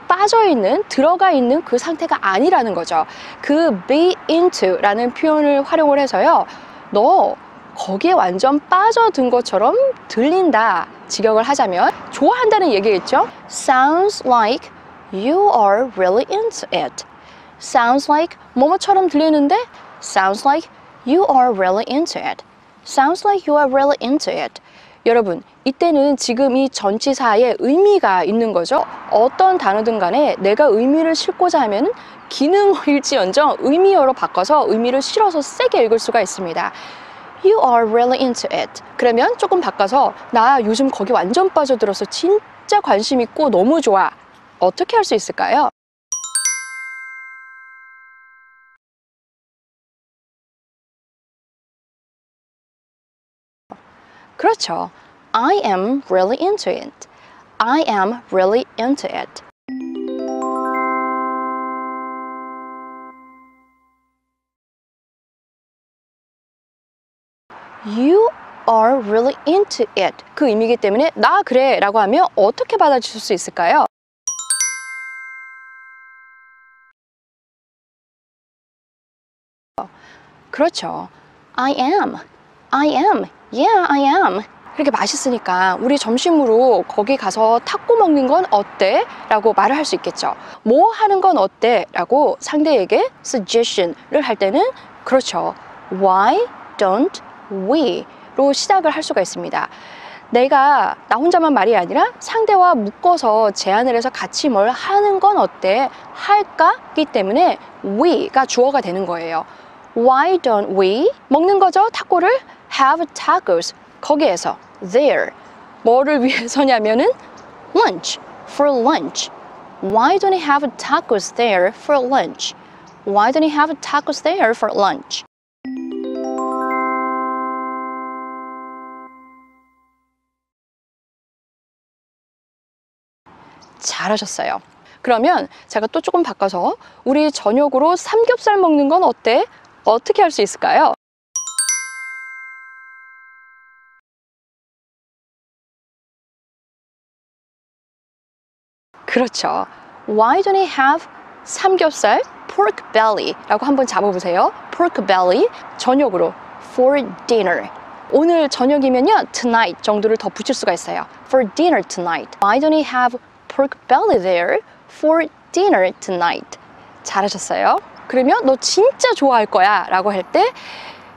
빠져있는, 들어가 있는 그 상태가 아니라는 거죠. 그 be into라는 표현을 활용을 해서요. 너 거기에 완전 빠져든 것처럼 들린다. 직역을 하자면 좋아한다는 얘기겠죠. Sounds like you are really into it. Sounds like 뭐뭐처럼 들리는데 Sounds like you are really into it. Sounds like you are really into it. 여러분, 이때는 지금 이 전치사에 의미가 있는 거죠. 어떤 단어든 간에 내가 의미를 싣고자 하면 기능어일지언정 의미어로 바꿔서 의미를 실어서 세게 읽을 수가 있습니다. You are really into it. 그러면 조금 바꿔서 나 요즘 거기 완전 빠져들어서 진짜 관심 있고 너무 좋아. 어떻게 할 수 있을까요? 그렇죠. I am really into it. I am really into it. You are really into it. 그 의미이기 때문에 나 그래 라고 하면 어떻게 받아주실 수 있을까요? 그렇죠. I am. Yeah, I am. 이렇게 맛있으니까 우리 점심으로 거기 가서 타코 먹는 건 어때? 라고 말을 할 수 있겠죠. 뭐 하는 건 어때? 라고 상대에게 suggestion을 할 때는 그렇죠. Why don't we? 로 시작을 할 수가 있습니다. 내가 나 혼자만 말이 아니라 상대와 묶어서 제안을 해서 같이 뭘 하는 건 어때? 할까?기 때문에 we가 주어가 되는 거예요. Why don't we? 먹는 거죠, 타코를. Have tacos. 거기에서 there. 뭐를 위해서냐면은 lunch. For lunch. Why don't we have tacos there for lunch? Why don't we have tacos there for lunch? 잘하셨어요. 그러면 제가 또 조금 바꿔서 우리 저녁으로 삼겹살 먹는 건 어때? 어떻게 할 수 있을까요? 그렇죠. Why don't we have 삼겹살, pork belly 라고 한번 잡아보세요. pork belly, 저녁으로 for dinner. 오늘 저녁이면요, tonight 정도를 더 붙일 수가 있어요. For dinner tonight. Why don't we have pork belly there for dinner tonight. 잘하셨어요. 그러면 너 진짜 좋아할 거야 라고 할 때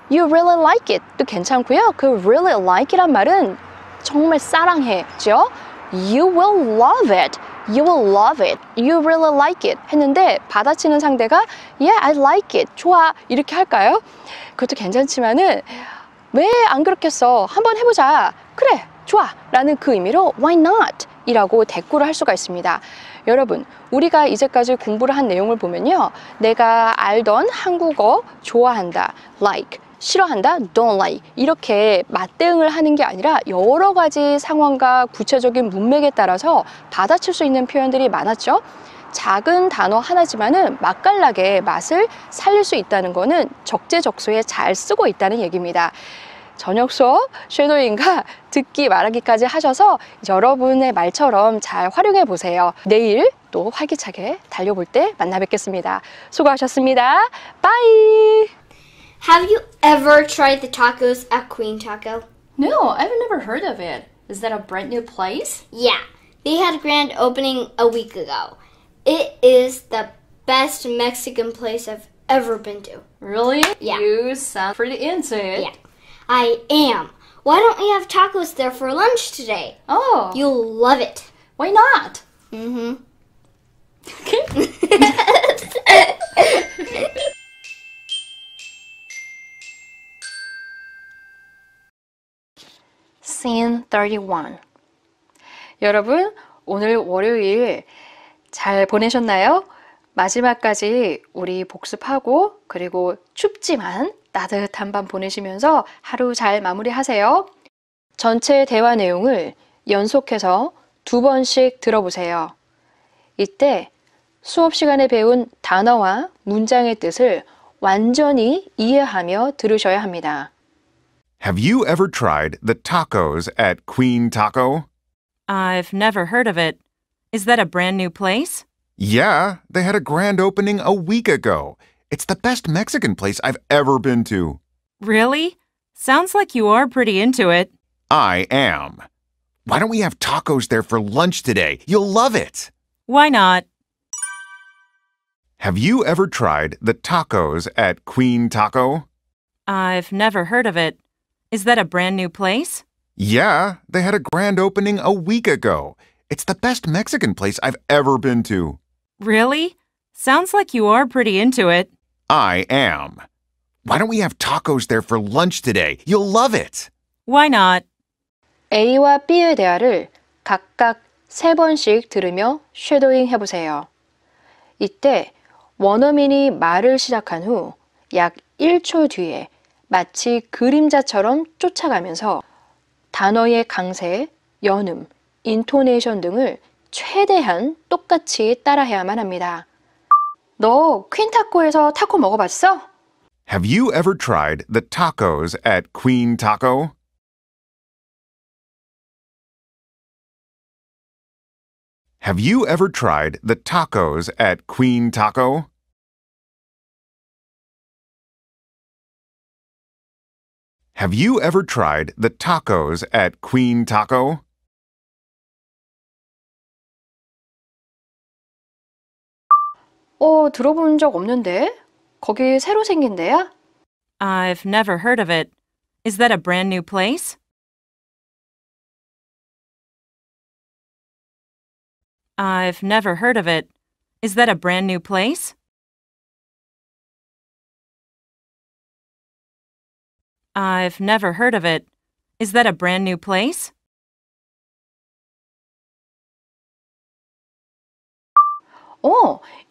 You really like it 도 괜찮고요. 그 really like 이란 말은 정말 사랑해죠. You will love it. You will love it. You really like it 했는데 받아치는 상대가 Yeah, I like it. 좋아. 이렇게 할까요? 그것도 괜찮지만은 왜 안 그렇겠어? 한번 해보자. 그래, 좋아. 라는 그 의미로 Why not? 이라고 대꾸를 할 수가 있습니다. 여러분, 우리가 이제까지 공부를 한 내용을 보면요. 내가 알던 한국어 좋아한다, like, 싫어한다, don't like 이렇게 맞대응을 하는 게 아니라 여러 가지 상황과 구체적인 문맥에 따라서 받아칠 수 있는 표현들이 많았죠. 작은 단어 하나지만은 맛깔나게 맛을 살릴 수 있다는 거는 적재적소에 잘 쓰고 있다는 얘기입니다. 저녁 수업 쉐도잉과 듣기 말하기까지 하셔서 여러분의 말처럼 잘 활용해 보세요. 내일 또 활기차게 달려볼 때 만나 뵙겠습니다. 수고하셨습니다. 바이! Have you ever tried the tacos at Queen Taco? No, I've never heard of it. Is that a brand new place? Yeah, they had a grand opening a week ago. It is the best Mexican place I've ever been to. Really? Yeah. You sound pretty into it. Yeah, I am. Why don't we have tacos there for lunch today? Oh. You'll love it. Why not? Mm-hmm. Scene 31. 여러분, 오늘 월요일 잘 보내셨나요? 마지막까지 우리 복습하고 그리고 춥지만 따뜻한 밤 보내시면서 하루 잘 마무리하세요. 전체 대화 내용을 연속해서 2번씩 들어보세요. 이때 수업 시간에 배운 단어와 문장의 뜻을 완전히 이해하며 들으셔야 합니다. Have you ever tried the tacos at Queen Taco? I've never heard of it. Is that a brand new place? Yeah, they had a grand opening a week ago. It's the best Mexican place I've ever been to. Really? Sounds like you are pretty into it. I am. Why don't we have tacos there for lunch today? You'll love it. Why not? Have you ever tried the tacos at Queen Taco? I've never heard of it. Is that a brand new place? Yeah, they had a grand opening a week ago. It's the best Mexican place I've ever been to. Really? Sounds like you are pretty into it. I am. Why don't we have tacos there for lunch today? You'll love it. Why not? A와 B의 대화를 각각 3번씩 들으며 쉐도잉 해보세요. 이때 원어민이 말을 시작한 후 약 1초 뒤에 마치 그림자처럼 쫓아가면서 단어의 강세, 연음, 인토네이션 등을 최대한 똑같이 따라해야만 합니다. 너 퀸타코에서 타코 먹어봤어? Have you ever tried the tacos at Queen Taco? Have you ever tried the tacos at Queen Taco? Have you ever tried the tacos at Queen Taco? 들어본 적 없는데? 거기 새로 생긴 데야? I've never heard of it. Is that a brand new place? I've never heard of it. Is that a brand new place? I've never heard of it. Is that a brand new place?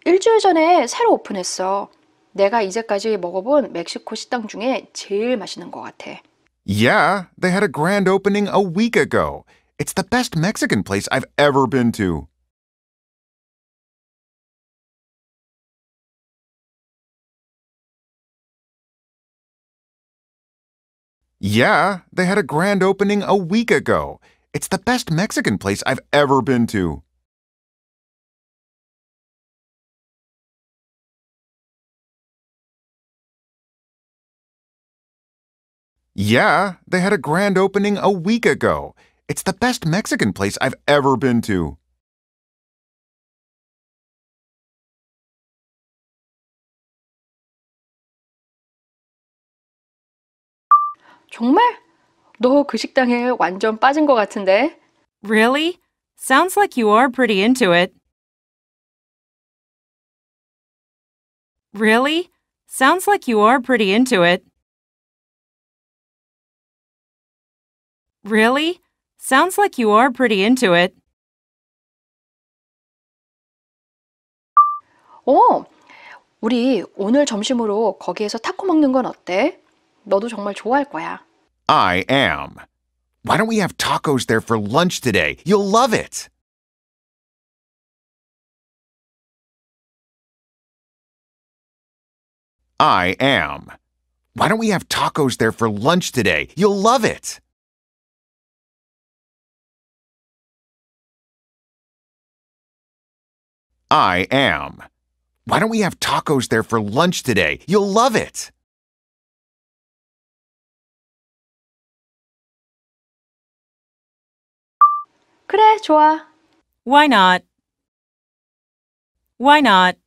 일주일 전에 새로 오픈했어. 내가 이제까지 먹어본 멕시코 식당 중에 제일 맛있는 것 같아. Yeah, they had a grand opening a week ago. It's the best Mexican place I've ever been to. Yeah, they had a grand opening a week ago. It's the best Mexican place I've ever been to. Yeah, they had a grand opening a week ago. It's the best Mexican place I've ever been to. 정말? 너 그 식당에 완전 빠진 것 같은데. Really? Sounds like you are pretty into it. Really? Sounds like you are pretty into it. Really? Sounds like you are pretty into it. 우리 오늘 점심으로 거기에서 타코 먹는 건 어때? 너도 정말 좋아할 거야. I am. Why don't we have tacos there for lunch today? You'll love it. I am. Why don't we have tacos there for lunch today? You'll love it. I am. Why don't we have tacos there for lunch today? You'll love it. 그래, 좋아. Why not? Why not?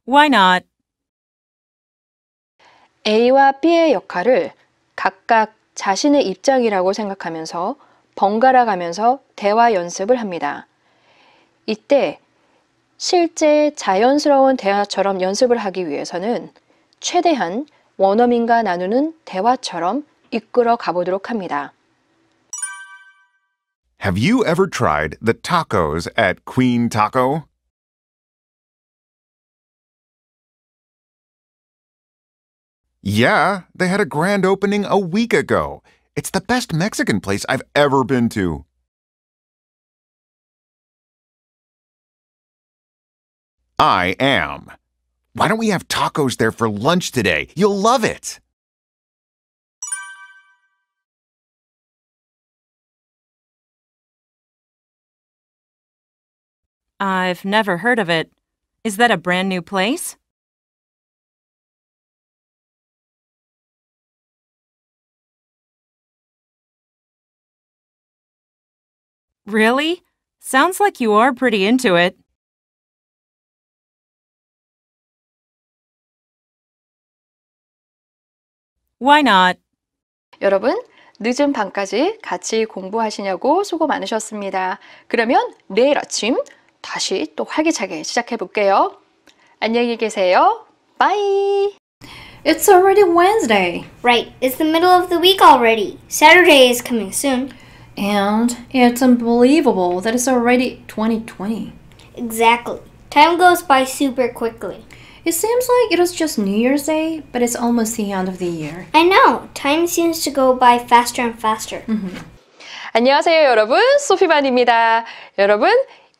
Why not? A와 B의 역할을 각각 자신의 입장이라고 생각하면서 번갈아 가면서 대화 연습을 합니다. 이때 실제 자연스러운 대화처럼 연습을 하기 위해서는 최대한 원어민과 나누는 대화처럼 이끌어 가보도록 합니다. Have you ever tried the tacos at Queen Taco? Yeah, they had a grand opening a week ago. It's the best Mexican place I've ever been to. I am. Why don't we have tacos there for lunch today? You'll love it. I've never heard of it. Is that a brand new place? Really? Sounds like you are pretty into it. Why not? 여러분, 늦은 밤까지 같이 공부하시냐고 수고 많으셨습니다. 그러면 내일 아침 다시 또 활기차게 시작해 볼게요. 안녕히 계세요. Bye! It's already Wednesday. Right, it's the middle of the week already. Saturday is coming soon. And it's unbelievable that it's already 2020. Exactly. Time goes by super quickly. It seems like it was just New Year's Day, but it's almost the end of the year. I know. Time seems to go by faster and faster. 안녕하세요, 여러분. 소피반입니다. 여러분,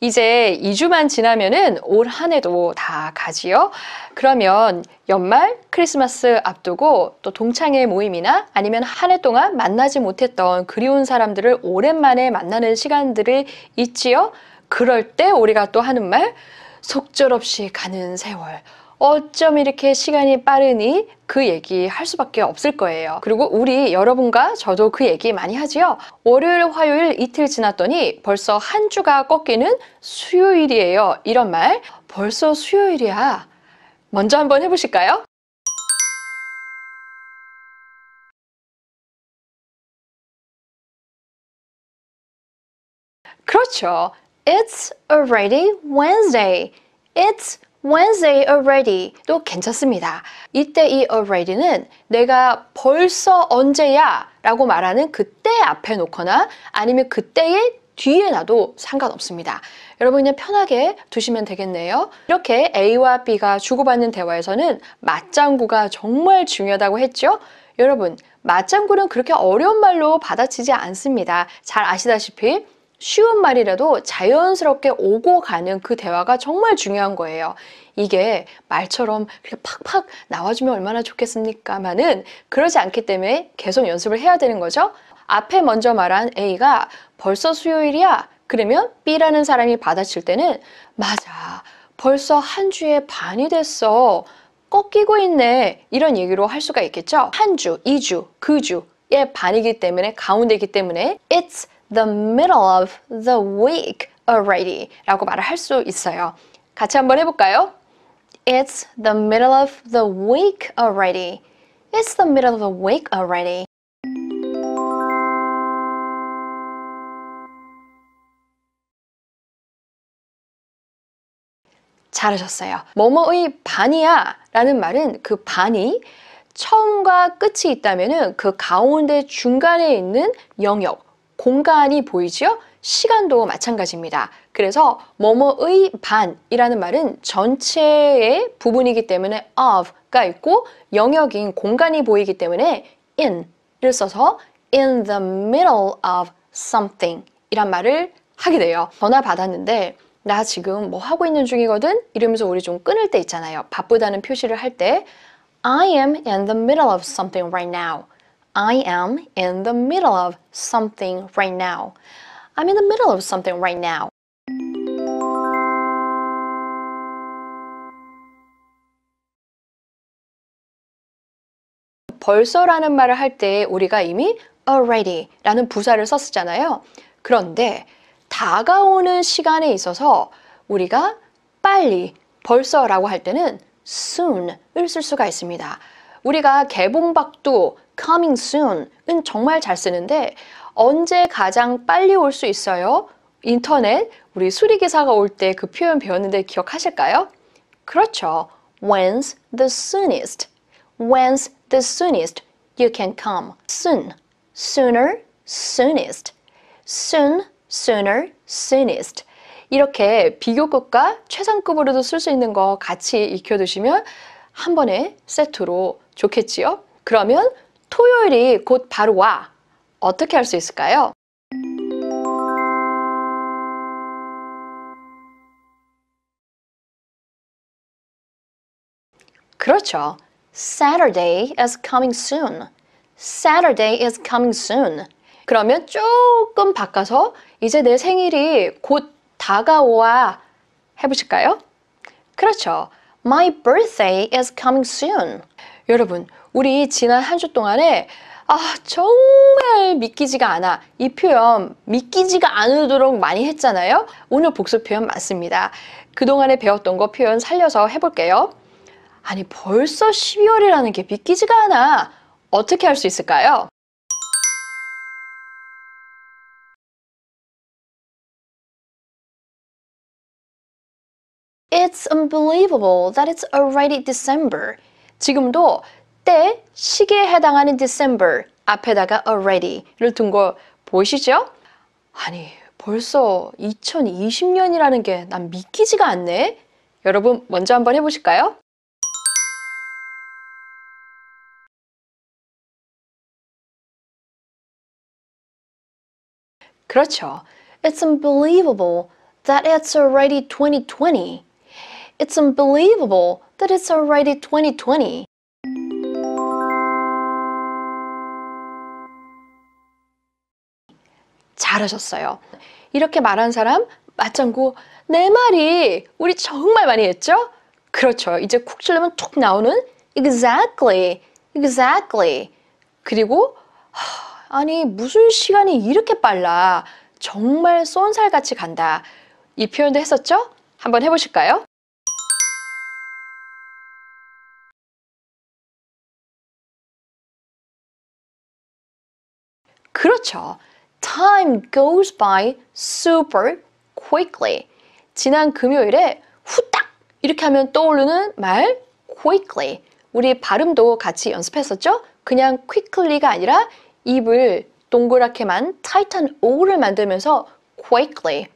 이제 2주만 지나면은 올 한 해도 다 가지요. 그러면 연말, 크리스마스 앞두고 또 동창회 모임이나 아니면 한 해 동안 만나지 못했던 그리운 사람들을 오랜만에 만나는 시간들이 있지요. 그럴 때 우리가 또 하는 말, 속절없이 가는 세월. 어쩜 이렇게 시간이 빠르니? 그 얘기 할 수밖에 없을 거예요. 그리고 우리 여러분과 저도 그 얘기 많이 하지요. 월요일, 화요일 이틀 지났더니 벌써 한 주가 꺾이는 수요일이에요. 이런 말, 벌써 수요일이야. 먼저 한번 해보실까요? 그렇죠. It's already Wednesday. It's Wednesday already. 또 괜찮습니다. 이때 이 already는 내가 벌써 언제야 라고 말하는 그때 앞에 놓거나 아니면 그때의 뒤에 놔도 상관없습니다. 여러분 그냥 편하게 두시면 되겠네요. 이렇게 A와 B가 주고받는 대화에서는 맞장구가 정말 중요하다고 했죠. 여러분 맞장구는 그렇게 어려운 말로 받아치지 않습니다. 잘 아시다시피 쉬운 말이라도 자연스럽게 오고 가는 그 대화가 정말 중요한 거예요. 이게 말처럼 그렇게 팍팍 나와주면 얼마나 좋겠습니까마는 그러지 않기 때문에 계속 연습을 해야 되는 거죠. 앞에 먼저 말한 A가 벌써 수요일이야. 그러면 B라는 사람이 받아칠 때는 맞아. 벌써 한 주의 반이 됐어. 꺾이고 있네. 이런 얘기로 할 수가 있겠죠. 한 주, 2주, 그 주의 반이기 때문에 가운데이기 때문에 It's the middle of the week already 라고 말을 할 수 있어요. 같이 한번 해볼까요? It's the middle of the week already. It's the middle of the week already. 잘하셨어요. 뭐뭐의 반이야 라는 말은 그 반이 처음과 끝이 있다면 그 가운데 중간에 있는 영역, 공간이 보이지요? 시간도 마찬가지입니다. 그래서 뭐뭐의 반이라는 말은 전체의 부분이기 때문에 of가 있고 영역인 공간이 보이기 때문에 in을 써서 in the middle of something 이란 말을 하게 돼요. 전화 받았는데 나 지금 뭐 하고 있는 중이거든? 이러면서 우리 좀 끊을 때 있잖아요. 바쁘다는 표시를 할 때 I am in the middle of something right now. I am in the middle of something right now. I'm in the middle of something right now. 벌써라는 말을 할 때 우리가 이미 already 라는 부사를 썼잖아요. 그런데 다가오는 시간에 있어서 우리가 빨리, 벌써라고 할 때는 soon을 쓸 수가 있습니다. 우리가 개봉박두, coming soon은 정말 잘 쓰는데 언제 가장 빨리 올 수 있어요? 인터넷, 우리 수리기사가 올 때 그 표현 배웠는데 기억하실까요? 그렇죠. When's the soonest? When's the soonest you can come? Soon, sooner, soonest. Soon, sooner, soonest. 이렇게 비교급과 최상급으로도 쓸 수 있는 거 같이 익혀두시면 한 번에 세트로 좋겠지요? 그러면 토요일이 곧 바로 와. 어떻게 할 수 있을까요? 그렇죠. Saturday is coming soon. Saturday is coming soon. 그러면 조금 바꿔서 이제 내 생일이 곧 다가와 해보실까요? 그렇죠. My birthday is coming soon. 여러분, 우리 지난 한 주 동안에 정말 믿기지가 않아. 이 표현 믿기지가 않도록 많이 했잖아요. 오늘 복습 표현 맞습니다. 그동안에 배웠던 거 표현 살려서 해볼게요. 아니 벌써 12월이라는 게 믿기지가 않아. 어떻게 할 수 있을까요? It's unbelievable that it's already December. 지금도 때, 시기에 해당하는 December 앞에다가 already를 둔 거 보이시죠? 아니 벌써 2020년이라는 게 난 믿기지가 않네. 여러분 먼저 한번 해보실까요? 그렇죠. It's unbelievable that it's already 2020. It's unbelievable that it's already 2020. 잘하셨어요. 이렇게 말한 사람 맞장구 내 말이 우리 정말 많이 했죠? 그렇죠. 이제 쿡 찌르면 툭 나오는 exactly, exactly. 그리고 아니 무슨 시간이 이렇게 빨라. 정말 쏜살같이 간다. 이 표현도 했었죠? 한번 해보실까요? 그렇죠. Time goes by super quickly. 지난 금요일에 후딱 이렇게 하면 떠오르는 말 quickly. 우리 발음도 같이 연습했었죠? 그냥 quickly가 아니라 입을 동그랗게만 타이트한 O를 만들면서 quickly.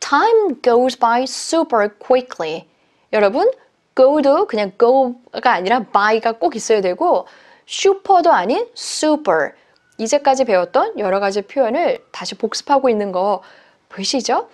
Time goes by super quickly. 여러분, go도 그냥 go가 아니라 by가 꼭 있어야 되고 super도 아닌 super. 이제까지 배웠던 여러 가지 표현을 다시 복습하고 있는 거 보이시죠?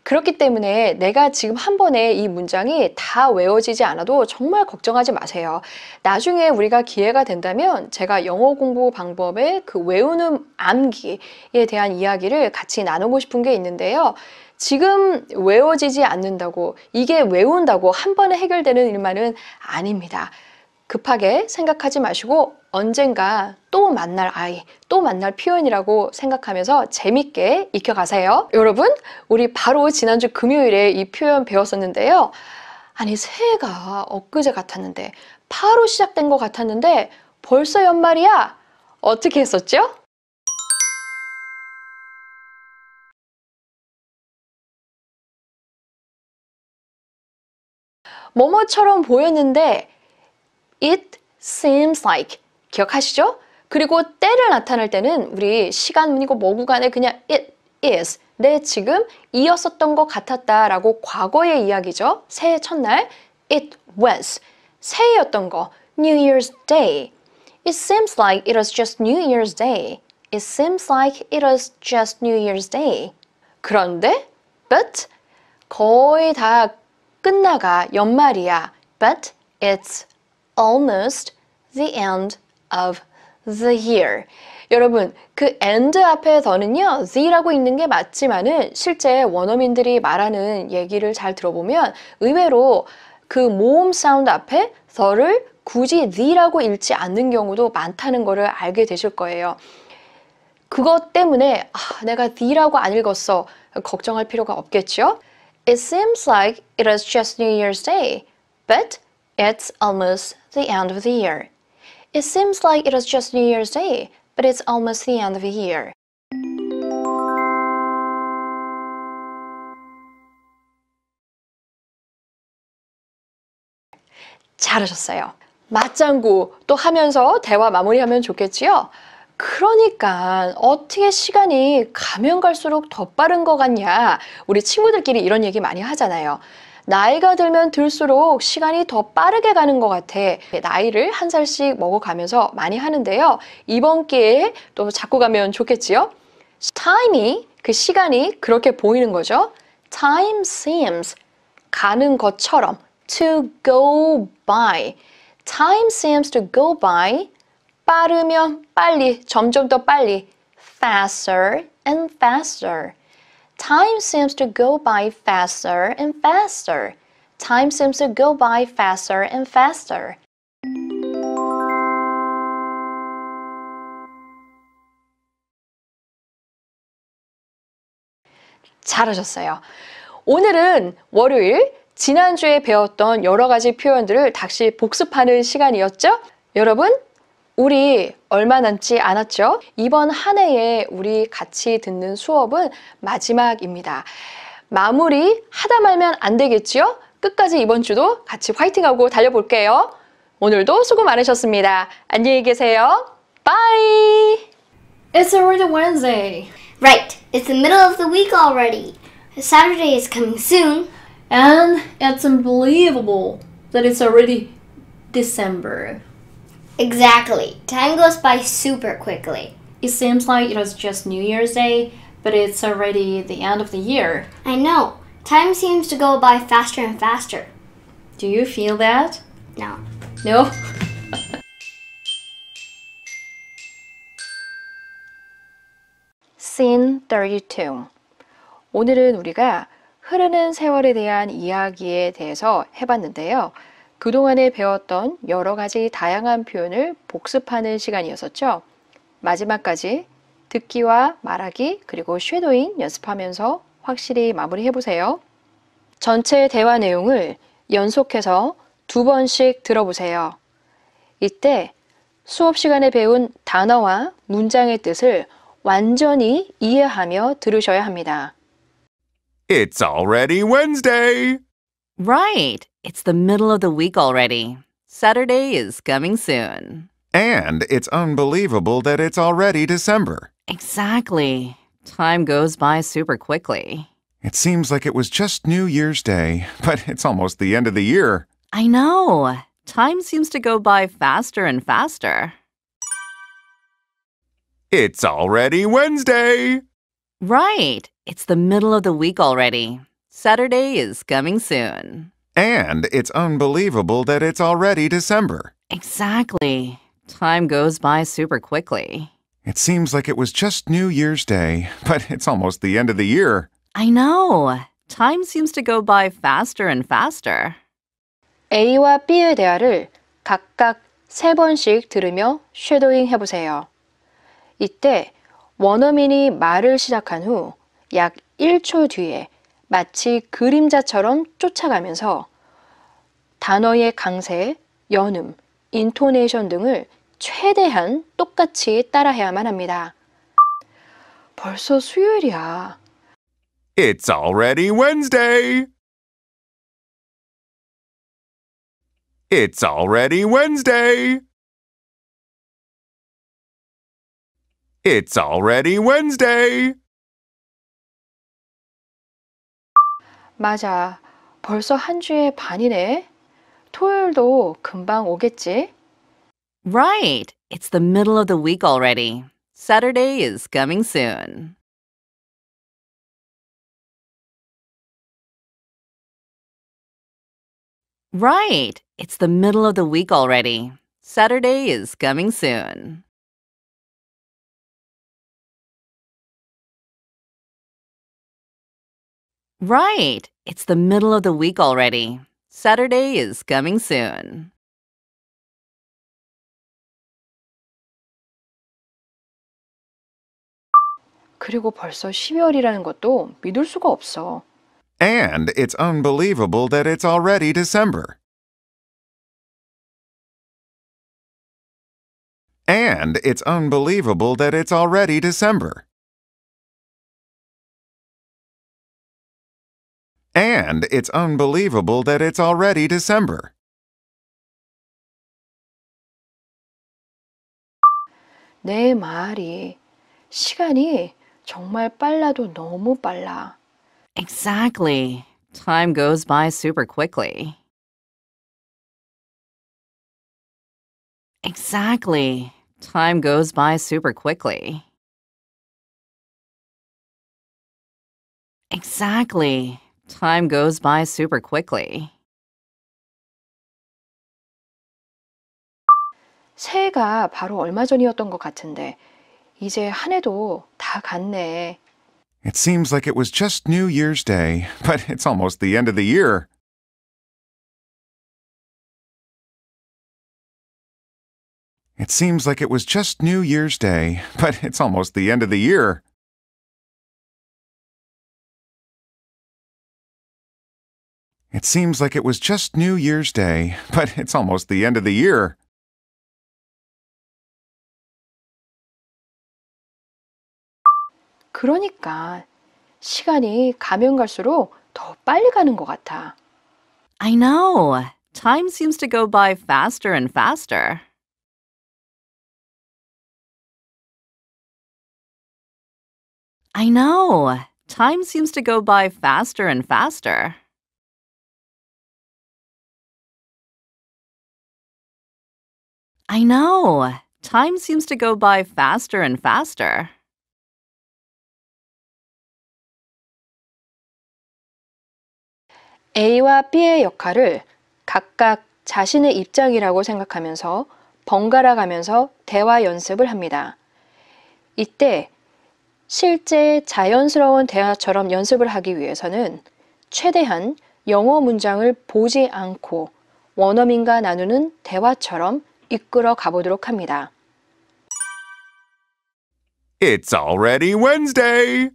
그렇기 때문에 내가 지금 한 번에 이 문장이 다 외워지지 않아도 정말 걱정하지 마세요. 나중에 우리가 기회가 된다면 제가 영어 공부 방법의 그 외우는 암기에 대한 이야기를 같이 나누고 싶은 게 있는데요. 지금 외워지지 않는다고 이게 외운다고 한 번에 해결되는 일만은 아닙니다. 급하게 생각하지 마시고 언젠가 또 만날 아이, 또 만날 표현이라고 생각하면서 재밌게 익혀가세요. 여러분, 우리 바로 지난주 금요일에 이 표현 배웠었는데요. 아니, 새해가 엊그제 같았는데, 바로 시작된 것 같았는데 벌써 연말이야. 어떻게 했었죠? 뭐뭐처럼 보였는데 it seems like 기억하시죠? 그리고 때를 나타낼 때는 우리 시간문이고 뭐고 간에 그냥 it is 내 지금 이었었던 것 같았다 라고 과거의 이야기죠. 새해 첫날 it was 새해였던 거 New Year's Day It seems like it was just New Year's Day It seems like it was just New Year's Day 그런데 but 거의 다 끝나가 연말이야 But it's almost the end of the year 여러분 그 end 앞에 더는요 the라고 읽는 게 맞지만은 실제 원어민들이 말하는 얘기를 잘 들어보면 의외로 그 모음 사운드 앞에 the를 굳이 the라고 읽지 않는 경우도 많다는 거를 알게 되실 거예요. 그것 때문에 내가 the라고 안 읽었어 걱정할 필요가 없겠죠? It seems like it was just New Year's Day, but it's almost the end of the year. It seems like it was just New Year's Day, but it's almost the end of the year. 잘하셨어요. 맞장구 또 하면서 대화 마무리하면 좋겠지요? 그러니까 어떻게 시간이 가면 갈수록 더 빠른 것 같냐? 우리 친구들끼리 이런 얘기 많이 하잖아요. 나이가 들면 들수록 시간이 더 빠르게 가는 것 같아. 나이를 한 살씩 먹어가면서 많이 하는데요. 이번 기회에 또 잡고 가면 좋겠지요? time이 그 시간이 그렇게 보이는 거죠. Time seems 가는 것처럼 to go by. Time seems to go by. 빠르면 빨리, 점점 더 빨리. Faster and faster. Time seems to go by faster and faster. Time seems to go by faster and faster. 잘하셨어요. 오늘은 월요일, 지난주에 배웠던 여러 가지 표현들을 다시 복습하는 시간이었죠? 여러분, 우리 얼마 남지 않았죠? 이번 한 해에 우리 같이 듣는 수업은 마지막입니다. 마무리 하다 말면 안 되겠지요? 끝까지 이번 주도 같이 화이팅하고 달려볼게요. 오늘도 수고 많으셨습니다. 안녕히 계세요. Bye! It's already Wednesday. Right, it's the middle of the week already. Saturday is coming soon. And it's unbelievable that it's already December. Exactly. Time goes by super quickly. It seems like it was just New Year's Day, but it's already the end of the year. I know. Time seems to go by faster and faster. Do you feel that? No. No? Scene 32. 오늘은 우리가 흐르는 세월에 대한 이야기에 대해서 해봤는데요. 그동안에 배웠던 여러 가지 다양한 표현을 복습하는 시간이었었죠. 마지막까지 듣기와 말하기 그리고 쉐도잉 연습하면서 확실히 마무리해보세요. 전체 대화 내용을 연속해서 2번씩 들어보세요. 이때 수업 시간에 배운 단어와 문장의 뜻을 완전히 이해하며 들으셔야 합니다. It's already Wednesday! Right. It's the middle of the week already. Saturday is coming soon. And it's unbelievable that it's already December. Exactly. Time goes by super quickly. It seems like it was just New Year's Day, but it's almost the end of the year. I know. Time seems to go by faster and faster. It's already Wednesday! Right. It's the middle of the week already. Saturday is coming soon. And it's unbelievable that it's already December. Exactly. Time goes by super quickly. It seems like it was just New Year's Day, but it's almost the end of the year. I know. Time seems to go by faster and faster. A와 B의 대화를 각각 3번씩 들으며 쉐도잉 해보세요. 이때 원어민이 말을 시작한 후 약 1초 뒤에 마치 그림자처럼 쫓아가면서 단어의 강세, 연음, 인토네이션 등을 최대한 똑같이 따라해야만 합니다. 벌써 수요일이야. It's already Wednesday. It's already Wednesday. It's already Wednesday. 맞아. 벌써 한 주의 반이네. 토요일도 금방 오겠지? Right. It's the middle of the week already. Saturday is coming soon. Right. It's the middle of the week already. Saturday is coming soon. Right. It's the middle of the week already. Saturday is coming soon. 그리고 벌써 12월이라는 것도 믿을 수가 없어. And it's unbelievable that it's already December. And it's unbelievable that it's already December. And it's unbelievable that it's already December. 내 말이 시간이 정말 빨라도 너무 빨라. Exactly. Time goes by super quickly. Exactly. Time goes by super quickly. Exactly. Time goes by super quickly. 새해가 바로 얼마 전이었던 것 같은데 이제 한 해도 다 갔네. It seems like it was just New Year's Day, but it's almost the end of the year. It seems like it was just New Year's Day, but it's almost the end of the year. It seems like it was just New Year's Day, but it's almost the end of the year. 그러니까 시간이 가면 갈수록 더 빨리 가는 것 같아. I know. Time seems to go by faster and faster. I know. Time seems to go by faster and faster. I know. Time seems to go by faster and faster. A와 B의 역할을 각각 자신의 입장이라고 생각하면서 번갈아 가면서 대화 연습을 합니다. 이때 실제 자연스러운 대화처럼 연습을 하기 위해서는 최대한 영어 문장을 보지 않고 원어민과 나누는 대화처럼 이끌어 가보도록 합니다. It's already Wednesday.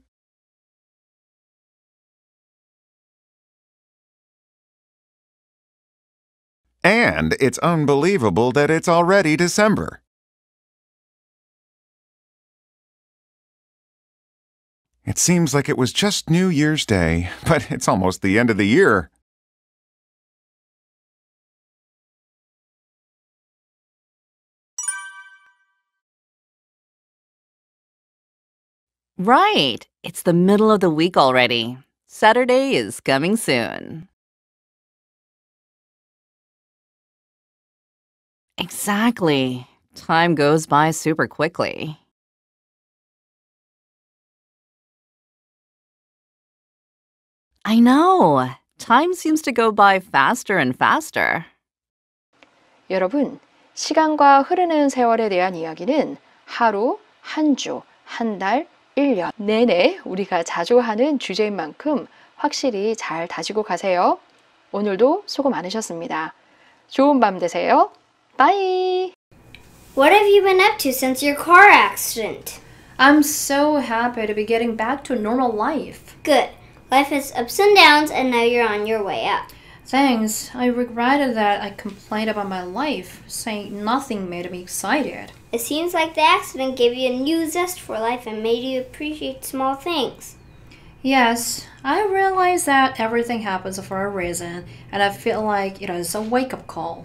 And it's unbelievable that it's already December. It seems like it was just New Year's Day, but it's almost the end of the year. Right. It's the middle of the week already. Saturday is coming soon. Exactly. Time goes by super quickly. I know. Time seems to go by faster and faster. 여러분, 시간과 흐르는 세월에 대한 이야기는 하루, 한 주, 한 달, 1년 내내 우리가 자주 하는 주제인 만큼 확실히 잘 다지고 가세요. 오늘도 수고 많으셨습니다. 좋은 밤 되세요. Bye! What have you been up to since your car accident? I'm so happy to be getting back to normal life. Good. Life has ups and downs, and now you're on your way up. Thanks. I regretted that I complained about my life, saying nothing made me excited. It seems like the accident gave you a new zest for life and made you appreciate small things. Yes, I realize that everything happens for a reason, and I feel like it is a wake-up call.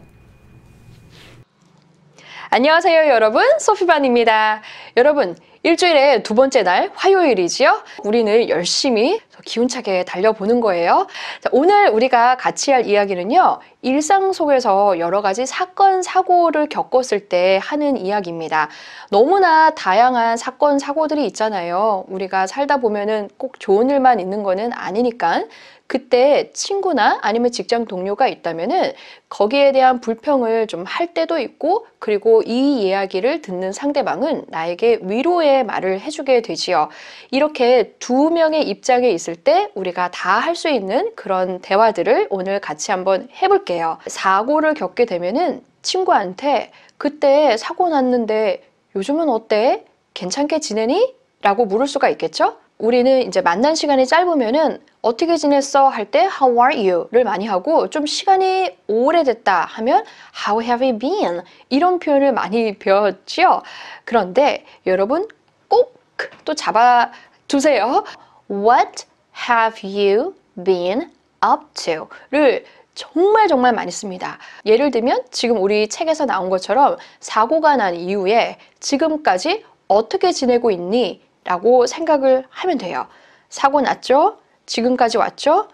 안녕하세요, 여러분. 소피반입니다. 여러분, 일주일의 두 번째 날 화요일이지요. 우리는 열심히 기운차게 달려보는 거예요. 자, 오늘 우리가 같이 할 이야기는요. 일상 속에서 여러 가지 사건, 사고를 겪었을 때 하는 이야기입니다. 너무나 다양한 사건, 사고들이 있잖아요. 우리가 살다 보면은 꼭 좋은 일만 있는 거는 아니니까 그때 친구나 아니면 직장 동료가 있다면은 거기에 대한 불평을 좀 할 때도 있고, 그리고 이 이야기를 듣는 상대방은 나에게 위로의 말을 해주게 되지요. 이렇게 두 명의 입장에 있을 때 우리가 다 할 수 있는 그런 대화들을 오늘 같이 한번 해볼게요. 사고를 겪게 되면은 친구한테 그때 사고 났는데 요즘은 어때? 괜찮게 지내니? 라고 물을 수가 있겠죠? 우리는 이제 만난 시간이 짧으면은 어떻게 지냈어? 할 때 How are you? 를 많이 하고, 좀 시간이 오래됐다 하면 How have you been? 이런 표현을 많이 배웠지요. 그런데 여러분 꼭 또 잡아두세요. What have you been up to? 를 정말 많이 씁니다. 예를 들면 지금 우리 책에서 나온 것처럼 사고가 난 이후에 지금까지 어떻게 지내고 있니? 라고 생각을 하면 돼요. 사고 났죠? 지금까지 왔죠?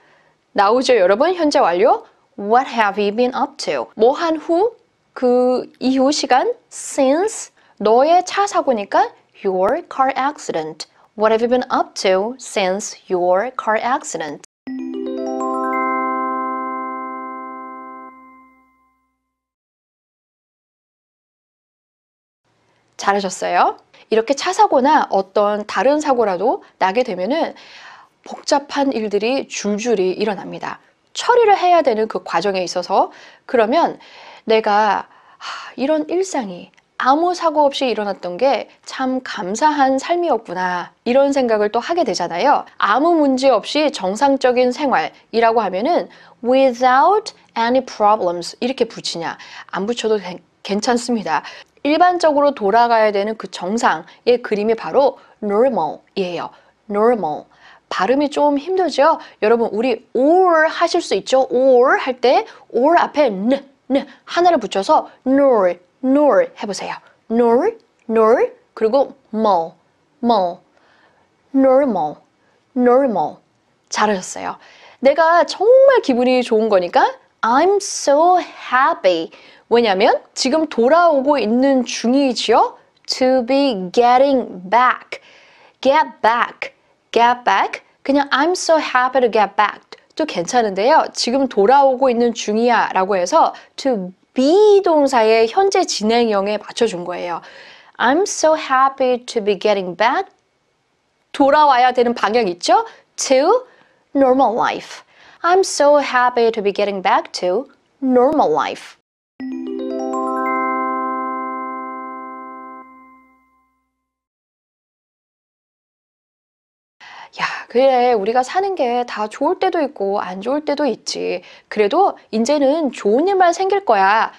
나오죠, 여러분? 현재 완료. What have you been up to? 뭐 한 후? 그 이후 시간? Since 너의 차 사고니까 your car accident. What have you been up to since your car accident? 잘하셨어요? 이렇게 차 사고나 어떤 다른 사고라도 나게 되면은 복잡한 일들이 줄줄이 일어납니다. 처리를 해야 되는 그 과정에 있어서, 그러면 내가 이런 일상이 아무 사고 없이 일어났던 게 참 감사한 삶이었구나, 이런 생각을 또 하게 되잖아요. 아무 문제 없이 정상적인 생활이라고 하면은 without any problems 이렇게 붙이냐, 안 붙여도 괜찮습니다. 일반적으로 돌아가야 되는 그 정상의 그림이 바로 normal이에요. normal. 발음이 좀 힘들죠? 여러분, 우리 or 하실 수 있죠? or 할 때 or 앞에 n 하나를 붙여서 nor 해보세요. nor 그리고 more normal. 잘하셨어요. 내가 정말 기분이 좋은 거니까 I'm so happy. 왜냐면 지금 돌아오고 있는 중이지요. To be getting back. Get back. 그냥 I'm so happy to get back. 또 괜찮은데요. 지금 돌아오고 있는 중이야 라고 해서 to be 동사의 현재 진행형에 맞춰준 거예요. I'm so happy to be getting back. 돌아와야 되는 방향 있죠? To normal life. I'm so happy to be getting back to normal life. 야, 그래, 우리가 사는 게 다 좋을 때도 있고 안 좋을 때도 있지. 그래도 이제는 좋은 일만 생길 거야.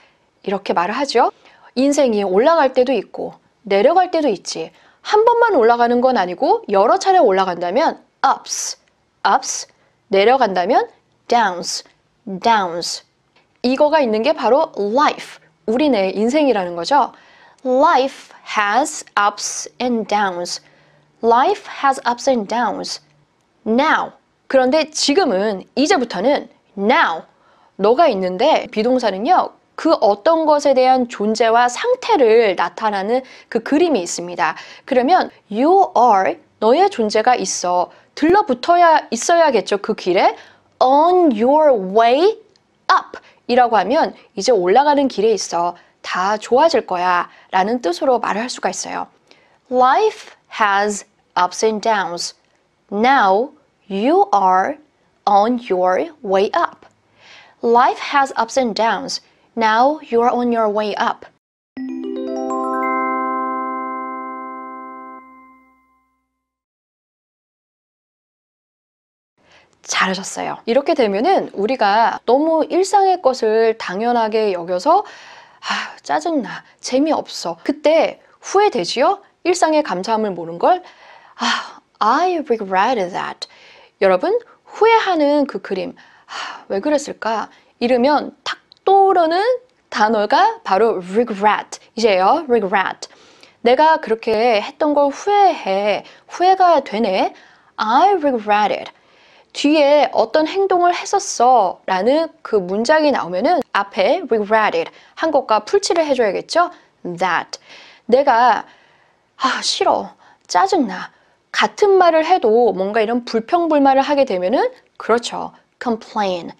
이렇게 말을 하죠. 인생이 올라갈 때도 있고 내려갈 때도 있지. 한 번만 올라가는 건 아니고 여러 차례 올라간다면 ups. 내려간다면 downs. 이거가 있는 게 바로 life. 우리네 인생이라는 거죠. Life has ups and downs. Life has ups and downs. Now. 그런데 지금은, 이제부터는 now. 너가 있는데 비동사는요. 그 어떤 것에 대한 존재와 상태를 나타나는 그 그림이 있습니다. 그러면 you are, 너의 존재가 있어. 들러붙어야 있어야겠죠. 그 길에. On your way up. 이라고 하면 이제 올라가는 길에 있어. 다 좋아질 거야. 라는 뜻으로 말을 할 수가 있어요. Life has ups and downs. Now you are on your way up. Life has ups and downs. Now you are on your way up. 잘하셨어요. 이렇게 되면은 우리가 너무 일상의 것을 당연하게 여겨서 짜증나, 재미없어. 그때 후회되지요? 일상의 감사함을 모른 걸. I regretted that. 여러분, 후회하는 그 그림, 왜 그랬을까? 이러면 탁 떠오르는 단어가 바로 regret 이제요. regret. 내가 그렇게 했던 걸 후회해. 후회가 되네. I regretted. 뒤에 어떤 행동을 했었어 라는 그 문장이 나오면은 앞에 regretted 한 것과 풀칠을 해줘야겠죠? that. 내가 싫어, 짜증나. 같은 말을 해도 뭔가 이런 불평불만을 하게 되면은 그렇죠. complain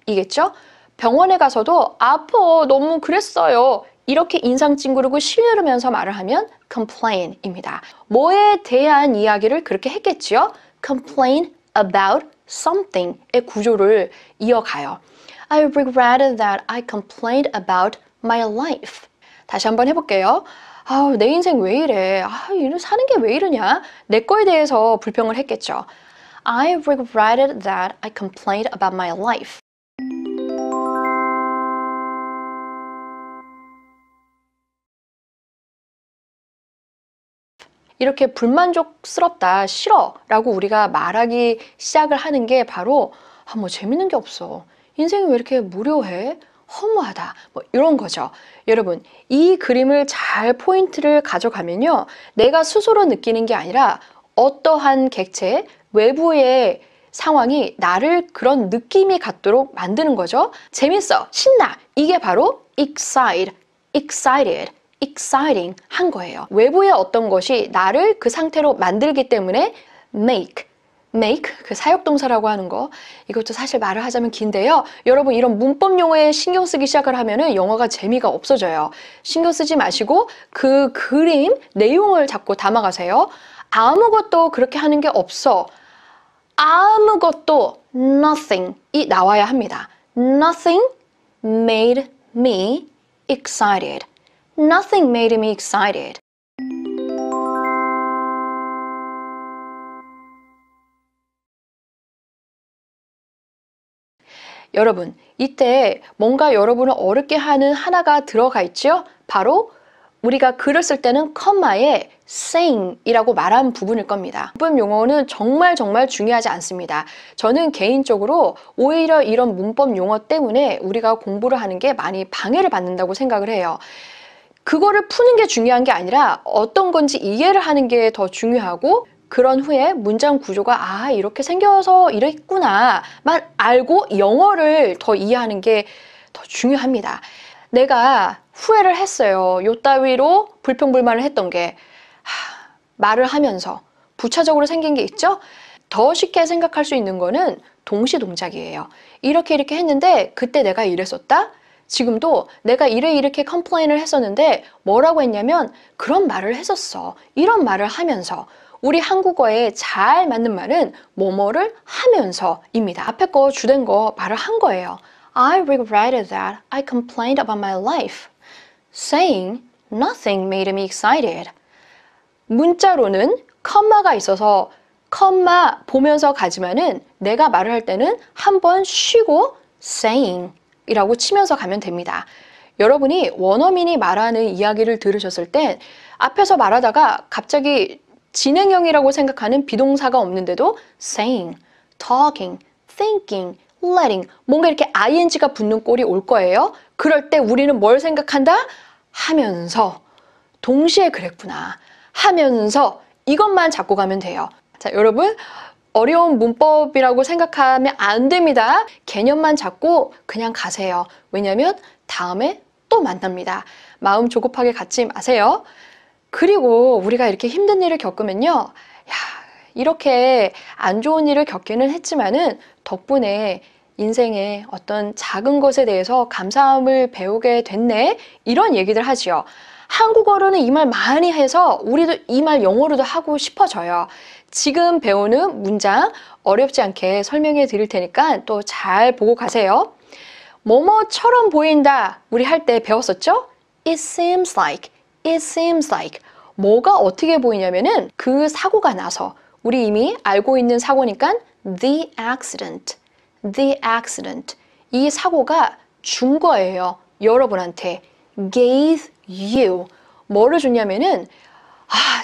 이겠죠? 병원에 가서도 아파, 너무 그랬어요. 이렇게 인상 찡그리고 시으르면서 말을 하면 complain입니다. 뭐에 대한 이야기를 그렇게 했겠지요? complain about something의 구조를 이어가요. I regretted that I complained about my life. 다시 한번 해볼게요. 내 인생 왜 이래? 사는 게 왜 이러냐? 내 거에 대해서 불평을 했겠죠. I regretted that I complained about my life. 이렇게 불만족스럽다, 싫어 라고 우리가 말하기 시작을 하는 게 바로 뭐 재밌는 게 없어. 인생이 왜 이렇게 무료해? 허무하다. 뭐 이런 거죠. 여러분, 이 그림을 잘 포인트를 가져가면요. 내가 스스로 느끼는 게 아니라 어떠한 객체, 외부의 상황이 나를 그런 느낌이 갖도록 만드는 거죠. 재밌어, 신나. 이게 바로 excited, exciting 한 거예요. 외부의 어떤 것이 나를 그 상태로 만들기 때문에 make 그 사역동사라고 하는 거, 이것도 사실 말을 하자면 긴데요. 여러분, 이런 문법 용어에 신경 쓰기 시작을 하면은 영어가 재미가 없어져요. 신경 쓰지 마시고 그 그림 내용을 자꾸 담아가세요. 아무것도 그렇게 하는 게 없어. 아무것도 nothing이 나와야 합니다. Nothing made me excited. Nothing made me excited. 여러분, 이때 뭔가 여러분을 어렵게 하는 하나가 들어가 있죠? 바로 우리가 글을 쓸 때는 컴마에 saying이라고 말한 부분일 겁니다. 문법 용어는 정말 중요하지 않습니다. 저는 개인적으로 오히려 이런 문법 용어 때문에 우리가 공부를 하는 게 많이 방해를 받는다고 생각을 해요. 그거를 푸는 게 중요한 게 아니라 어떤 건지 이해를 하는 게 더 중요하고, 그런 후에 문장 구조가 이렇게 생겨서 이랬구나 만 알고 영어를 더 이해하는 게 더 중요합니다. 내가 후회를 했어요. 요 따위로 불평불만을 했던 게 말을 하면서 부차적으로 생긴 게 있죠? 더 쉽게 생각할 수 있는 거는 동시 동작이에요. 이렇게 했는데 그때 내가 이랬었다? 지금도 내가 이렇게 컴플레인을 했었는데 뭐라고 했냐면 그런 말을 했었어. 이런 말을 하면서. 우리 한국어에 잘 맞는 말은 뭐뭐를 하면서입니다. 앞에 거 주된 거 말을 한 거예요. I regretted that I complained about my life. Saying nothing made me excited. 문자로는 컴마가 있어서 컴마 보면서 가지만은 내가 말을 할 때는 한번 쉬고 saying 이라고 치면서 가면 됩니다. 여러분이 원어민이 말하는 이야기를 들으셨을 땐 앞에서 말하다가 갑자기 진행형이라고 생각하는 비동사가 없는데도 saying, talking, thinking, letting 뭔가 이렇게 ing가 붙는 꼴이 올 거예요. 그럴 때 우리는 뭘 생각한다? 하면서. 동시에 그랬구나. 하면서. 이것만 잡고 가면 돼요. 자, 여러분, 어려운 문법이라고 생각하면 안 됩니다. 개념만 잡고 그냥 가세요. 왜냐면 다음에 또 만납니다. 마음 조급하게 갖지 마세요. 그리고 우리가 이렇게 힘든 일을 겪으면요. 이렇게 안 좋은 일을 겪기는 했지만은 덕분에 인생의 어떤 작은 것에 대해서 감사함을 배우게 됐네. 이런 얘기들 하지요. 한국어로는 이 말 많이 해서 우리도 이 말 영어로도 하고 싶어져요. 지금 배우는 문장 어렵지 않게 설명해 드릴 테니까 또 잘 보고 가세요. 뭐뭐처럼 보인다. 우리 할 때 배웠었죠? It seems like. 뭐가 어떻게 보이냐면은 그 사고가 나서 우리 이미 알고 있는 사고니까 the accident. The accident. 이 사고가 준 거예요. 여러분한테. Gave you. 뭐를 줬냐면은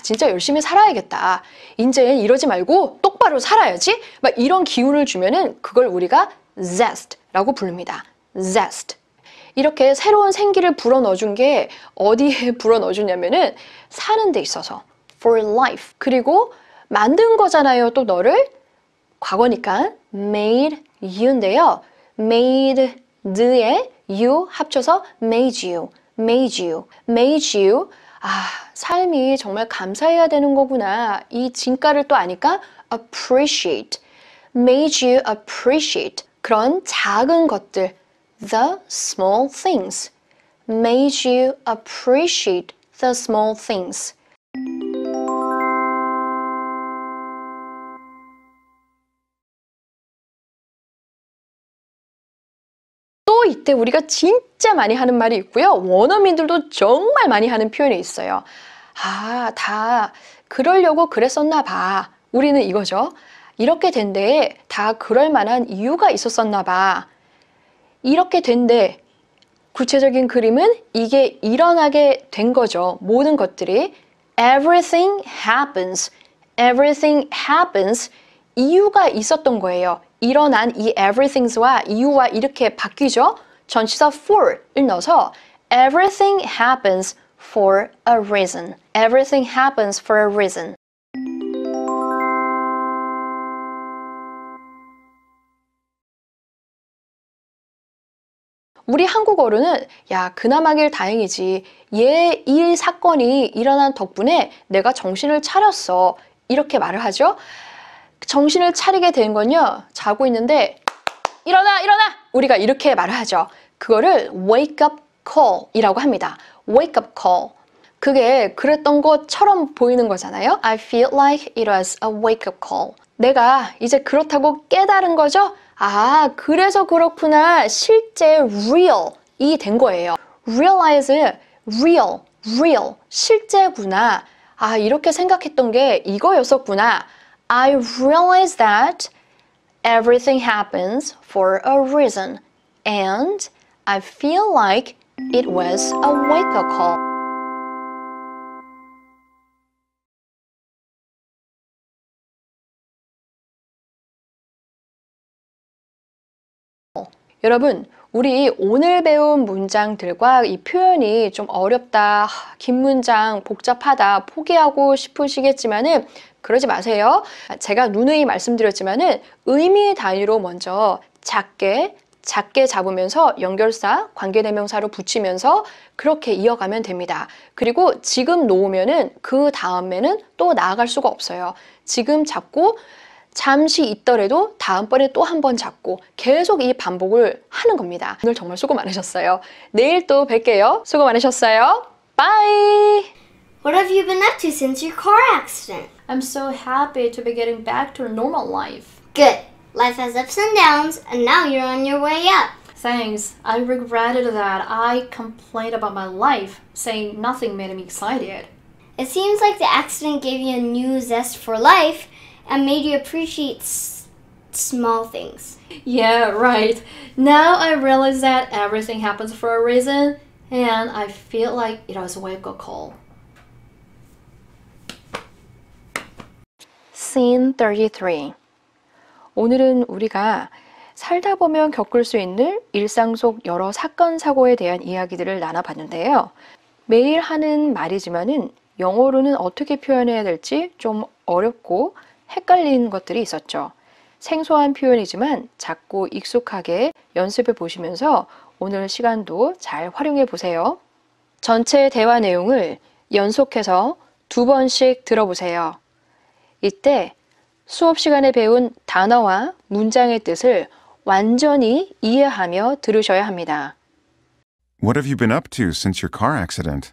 진짜 열심히 살아야겠다. 이제 이러지 말고 똑바로 살아야지. 막 이런 기운을 주면은 그걸 우리가 zest라고 부릅니다. zest. 이렇게 새로운 생기를 불어넣어준 게 어디에 불어넣어주냐면은 사는 데 있어서 for life. 그리고 만든 거잖아요. 또 너를 과거니까 made you인데요. made the의 you 합쳐서 made you, made you, made you. 삶이 정말 감사해야 되는 거구나. 이 진가를 또 아니까 appreciate, made you appreciate. 그런 작은 것들, the small things, made you appreciate the small things. 또 이때 우리가 진짜 많이 하는 말이 있고요. 원어민들도 정말 많이 하는 표현이 있어요. 다 그러려고 그랬었나 봐. 우리는 이거죠. 이렇게 된 데에 다 그럴 만한 이유가 있었었나 봐. 이렇게 된 데 구체적인 그림은 이게 일어나게 된 거죠. 모든 것들이 everything happens. everything happens. 이유가 있었던 거예요. 일어난 이 everythings와 이유와 이렇게 바뀌죠. 전치사 for를 넣어서 everything happens for a reason. everything happens for a reason. 우리 한국어로는 그나마길 다행이지. 이 사건이 일어난 덕분에 내가 정신을 차렸어. 이렇게 말을 하죠. 정신을 차리게 된 건요. 자고 있는데 일어나! 우리가 이렇게 말을 하죠. 그거를 wake up call 이라고 합니다. wake up call. 그게 그랬던 것처럼 보이는 거잖아요. I feel like it was a wake up call. 내가 이제 그렇다고 깨달은 거죠. 그래서 그렇구나. 실제 real이 된 거예요. realize, real, 실제구나. 이렇게 생각했던 게 이거였었구나. I realize that everything happens for a reason. And I feel like it was a wake-up call. 여러분, 우리 오늘 배운 문장들과 이 표현이 좀 어렵다, 긴 문장, 복잡하다, 포기하고 싶으시겠지만은 그러지 마세요. 제가 누누이 말씀드렸지만은 의미 단위로 먼저 작게 잡으면서 연결사, 관계대명사로 붙이면서 그렇게 이어가면 됩니다. 그리고 지금 놓으면은 그 다음에는 또 나아갈 수가 없어요. 지금 잡고 잠시 있더라도 다음번에 또 한 번 잡고 계속 이 반복을 하는 겁니다. 오늘 정말 수고 많으셨어요. 내일 또 뵐게요. 수고 많으셨어요. Bye! What have you been up to since your car accident? I'm so happy to be getting back to a normal life. Good. Life has ups and downs, and now you're on your way up. Thanks. I regretted that I complained about my life, saying nothing made me excited. It seems like the accident gave you a new zest for life and made you appreciate small things. Yeah, right. Now I realize that everything happens for a reason, and I feel like it was a wake-up call. Scene 33. 오늘은 우리가 살다 보면 겪을 수 있는 일상 속 여러 사건, 사고에 대한 이야기들을 나눠봤는데요. 매일 하는 말이지만은 영어로는 어떻게 표현해야 될지 좀 어렵고 헷갈리는 것들이 있었죠. 생소한 표현이지만 작고 익숙하게 연습해 보시면서 오늘 시간도 잘 활용해 보세요. 전체 대화 내용을 연속해서 2번씩 들어보세요. 이때 수업 시간에 배운 단어와 문장의 뜻을 완전히 이해하며 들으셔야 합니다. What have you been up to since your car accident?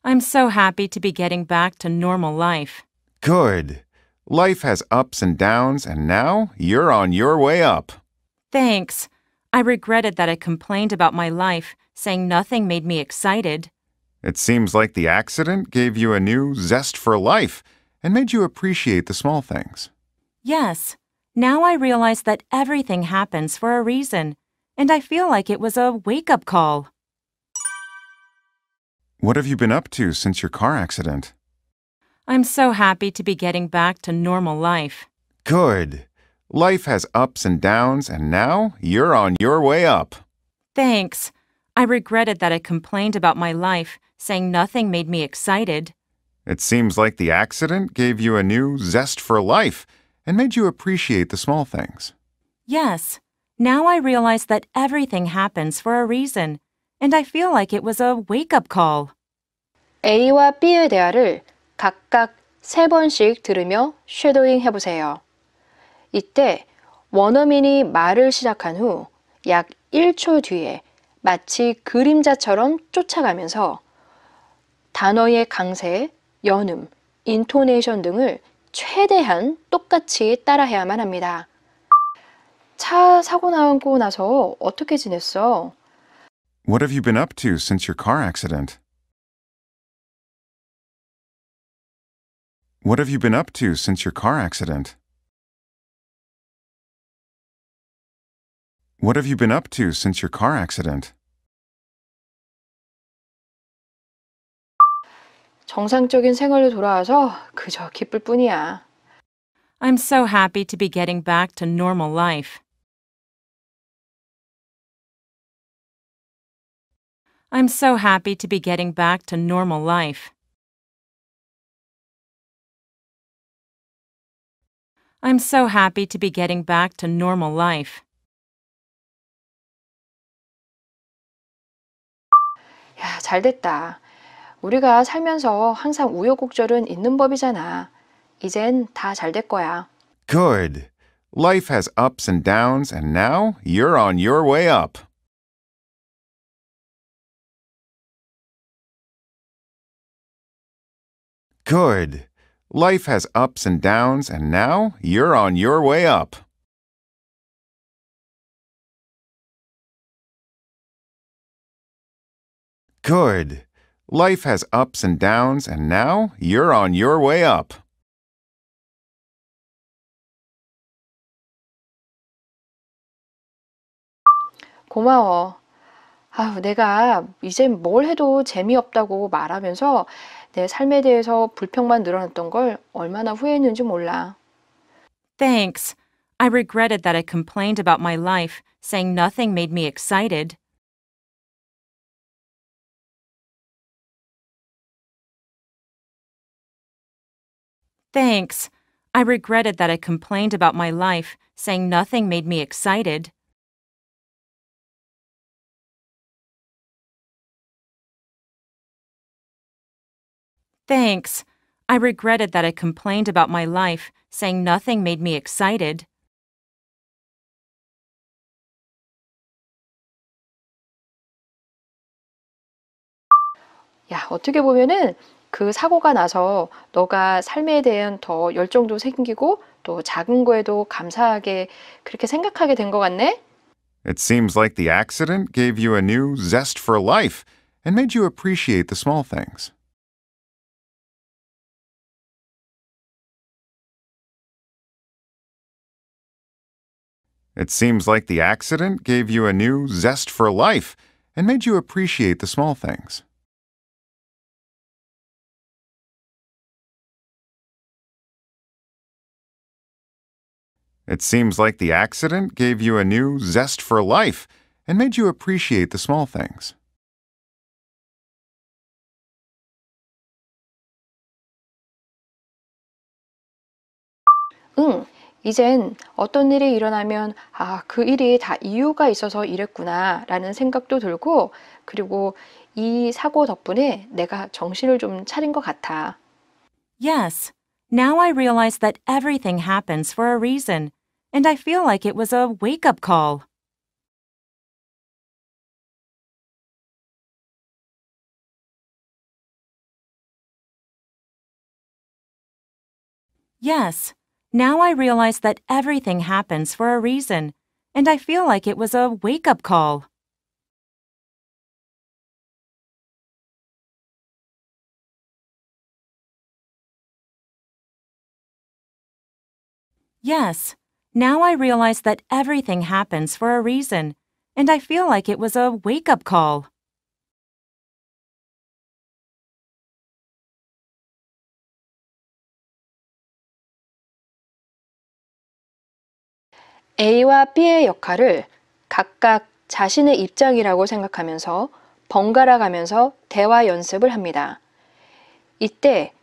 I'm so happy to be getting back to normal life. Good. Life has ups and downs, and now you're on your way up. Thanks. I regretted that I complained about my life, saying nothing made me excited. It seems like the accident gave you a new zest for life and made you appreciate the small things. Yes. now I realize that everything happens for a reason, and I feel like it was a wake-up call. What have you been up to since your car accident? I'm so happy to be getting back to normal life. Good. Life has ups and downs, and now you're on your way up. Thanks. I regretted that I complained about my life, saying nothing made me excited. It seems like the accident gave you a new zest for life and made you appreciate the small things. Yes. Now I realize that everything happens for a reason, and I feel like it was a wake-up call. A와 B의 대화를 각각 3번씩 들으며 쉐도잉 해보세요. 이때 원어민이 말을 시작한 후 약 1초 뒤에 마치 그림자처럼 쫓아가면서 단어의 강세, 연음, 인토네이션 등을 최대한 똑같이 따라해야만 합니다. 차 사고 나고 나서 어떻게 지냈어? What have you been up to since your car accident? What have you been up to since your car accident? What have you been up to since your car accident? 정상적인 생활로 돌아와서 그저 기쁠 뿐이야. I'm so happy to be getting back to normal life. I'm so happy to be getting back to normal life. I'm so happy to be getting back to normal life. 야, 잘 됐다. 우리가 살면서 항상 우여곡절은 있는 법이잖아. 이젠 다 잘 될 거야. Good. Life has ups and downs, and now you're on your way up. Good. Life has ups and downs, and now you're on your way up. Good. Life has ups and downs, and now you're on your way up. 고마워. 아유, 내가 이젠 뭘 해도 재미없다고 말하면서 내 삶에 대해서 불평만 늘어났던 걸 얼마나 후회했는지 몰라. Thanks. I regretted that I complained about my life, saying nothing made me excited. Thanks. I regretted that I complained about my life, saying nothing made me excited. Thanks. I regretted that I complained about my life, saying nothing made me excited. 야, 어떻게 보면은 그 사고가 나서 너가 삶에 대한 더 열정도 생기고 또 작은 거에도 감사하게 그렇게 생각하게 된 것 같네? It seems like the accident gave you a new zest for life and made you appreciate the small things. It seems like the accident gave you a new zest for life and made you appreciate the small things. It seems like the accident gave you a new zest for life and made you appreciate the small things. 응, 이젠 어떤 일이 일어나면 아, 그 일이 다 이유가 있어서 이랬구나 라는 생각도 들고 그리고 이 사고 덕분에 내가 정신을 좀 차린 것 같아. Yes. Now I realize that everything happens for a reason, and I feel like it was a wake-up call. Yes. Now I realize that everything happens for a reason, and I feel like it was a wake-up call. Yes. Now I realize that everything happens for a reason, and I feel like it was a wake-up call. A와 B의 역할을 각각 자신의 입장이라고 생각하면서 번갈아 가면서 대화 연습을 합니다. 이때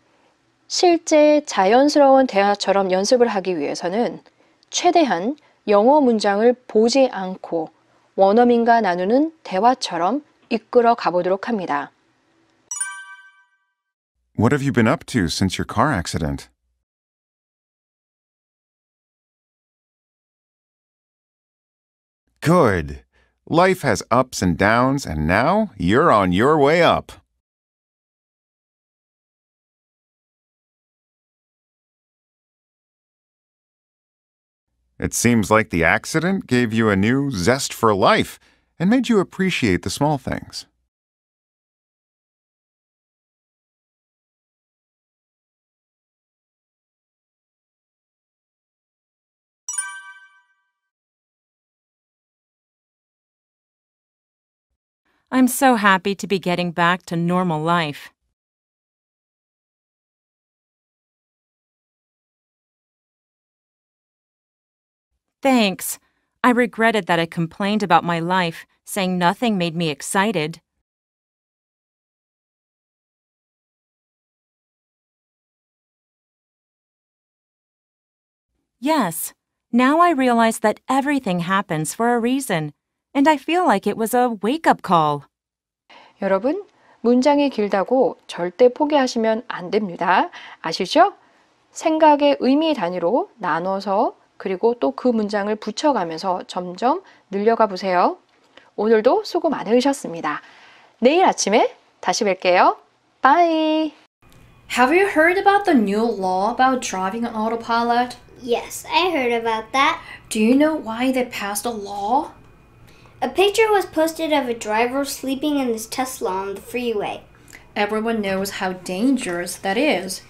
실제 자연스러운 대화처럼 연습을 하기 위해서는 최대한 영어 문장을 보지 않고 원어민과 나누는 대화처럼 이끌어 가보도록 합니다. What have you been up to since your car accident? Good. Life has ups and downs, and now you're on your way up. It seems like the accident gave you a new zest for life and made you appreciate the small things. I'm so happy to be getting back to normal life. Thanks. I regretted that I complained about my life, saying nothing made me excited. Yes. Now I realize that everything happens for a reason, and I feel like it was a wake-up call. 여러분, 문장이 길다고 절대 포기하시면 안 됩니다. 아시죠? 생각의 의미 단위로 나눠서 그리고 또 그 문장을 붙여가면서 점점 늘려가 보세요. 오늘도 수고 많으셨습니다. 내일 아침에 다시 뵐게요. Bye! Have you heard about the new law about driving on autopilot? Yes, I heard about that. Do you know why they passed a law? A picture was posted of a driver sleeping in his Tesla on the freeway. Everyone knows how dangerous that is.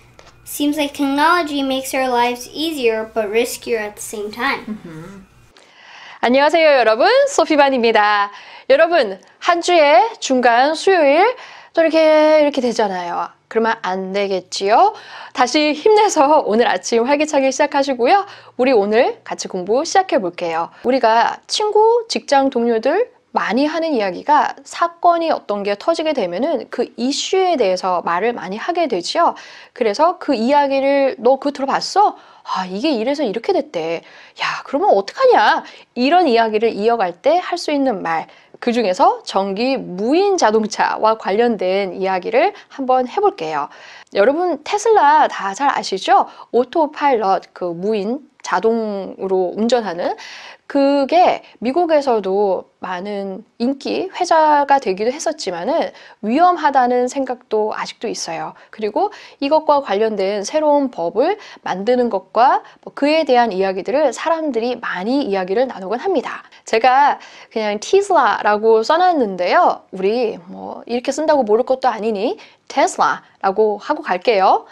Seems like technology makes our lives easier but riskier at the same time. 안녕하세요, 여러분. 소피반입니다. 여러분, 한 주의 중간 수요일 또 이렇게 되잖아요. 그러면 안 되겠지요? 다시 힘내서 오늘 아침 활기차게 시작하시고요. 우리 오늘 같이 공부 시작해 볼게요. 우리가 친구, 직장 동료들 많이 하는 이야기가 사건이 어떤 게 터지게 되면은 그 이슈에 대해서 말을 많이 하게 되죠. 그래서 그 이야기를 너 그거 들어봤어? 아, 이게 이래서 이렇게 됐대. 야, 그러면 어떡하냐? 이런 이야기를 이어갈 때 할 수 있는 말. 그 중에서 전기 무인 자동차와 관련된 이야기를 한번 해볼게요. 여러분 테슬라 다 잘 아시죠? 오토파일럿, 그 무인 자동으로 운전하는 그게 미국에서도 많은 인기 회자가 되기도 했었지만은 위험하다는 생각도 아직도 있어요. 그리고 이것과 관련된 새로운 법을 만드는 것과 그에 대한 이야기들을 사람들이 많이 이야기를 나누곤 합니다. 제가 그냥 테슬라라고 써놨는데요. 우리 뭐 이렇게 쓴다고 모를 것도 아니니 테슬라라고 하고 갈게요.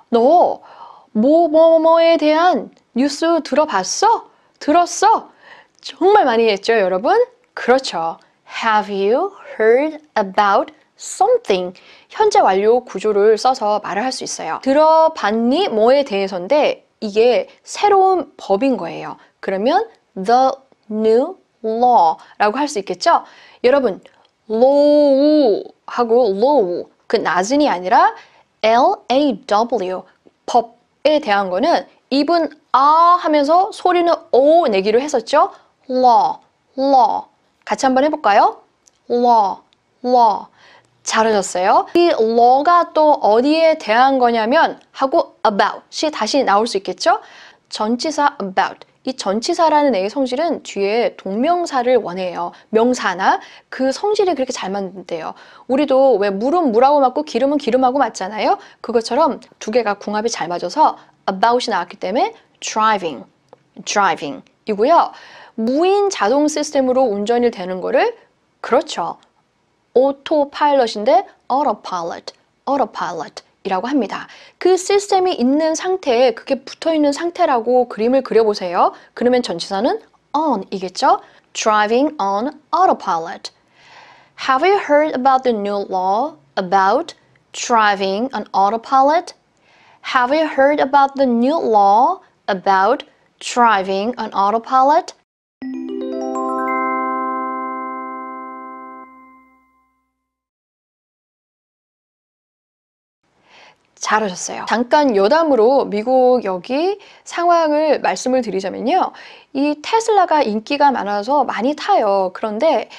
너 뭐에 대한 뉴스 들어봤어? 들었어? 정말 많이 했죠, 여러분? 그렇죠. Have you heard about something? 현재 완료 구조를 써서 말을 할 수 있어요. 들어봤니? 뭐에 대해서인데 이게 새로운 법인 거예요. 그러면 the new law라고 할 수 있겠죠? 여러분, law 하고 law 그 낮은이 아니라 L-A-W 법에 대한 거는 입은 아 하면서 소리는 오 내기로 했었죠? law, law. 같이 한번 해볼까요? law, law. 잘하셨어요. 이 law가 또 어디에 대한 거냐면 하고 about이 다시 나올 수 있겠죠? 전치사 about. 이 전치사라는 애의 성질은 뒤에 동명사를 원해요. 명사나 그 성질이 그렇게 잘 맞는데요. 우리도 왜 물은 물하고 맞고 기름은 기름하고 맞잖아요. 그것처럼 두 개가 궁합이 잘 맞아서 about이 나왔기 때문에 driving 이고요. 무인 자동 시스템으로 운전이 되는 거를 그렇죠. 오토파일럿인데 autopilot 이라고 합니다. 그 시스템이 있는 상태에 그게 붙어있는 상태라고 그림을 그려보세요. 그러면 전치사는 on이겠죠? Driving on autopilot. Have you heard about the new law about driving on autopilot? Have you heard about the new law about driving on autopilot? 잘하셨어요. 잠깐 여담으로 미국 여기 상황을 말씀을 드리자면요. 이 테슬라가 인기가 많아서 많이 타요. 그런데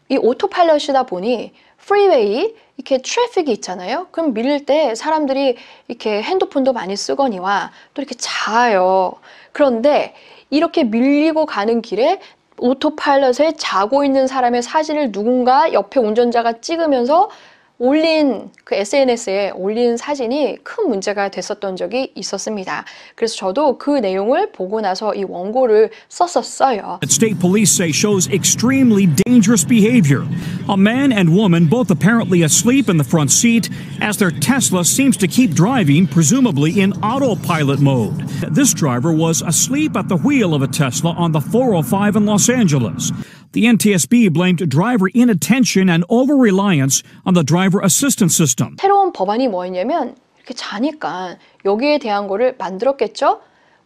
이 오토파일럿이다 보니 프리웨이 이렇게 트래픽이 있잖아요. 그럼 밀릴 때 사람들이 이렇게 핸드폰도 많이 쓰거니와 또 이렇게 자요. 그런데 이렇게 밀리고 가는 길에 오토파일럿에 자고 있는 사람의 사진을 누군가 옆에 운전자가 찍으면서 올린 그 SNS에 올린 사진이 큰 문제가 됐었던 적이 있었습니다. 그래서 저도 그 내용을 보고 나서 이 원고를 썼었어요. State police say shows extremely dangerous behavior. A man and woman both apparently asleep in the front seat as their Tesla seems to keep driving, presumably in autopilot mode. This driver was asleep at the wheel of a Tesla on the 405 in Los Angeles. The NTSB blamed driver inattention and over-reliance on the driver assistance system. 새로운 법안이 뭐였냐면 이렇게 자니까 여기에 대한 거를 만들었겠죠?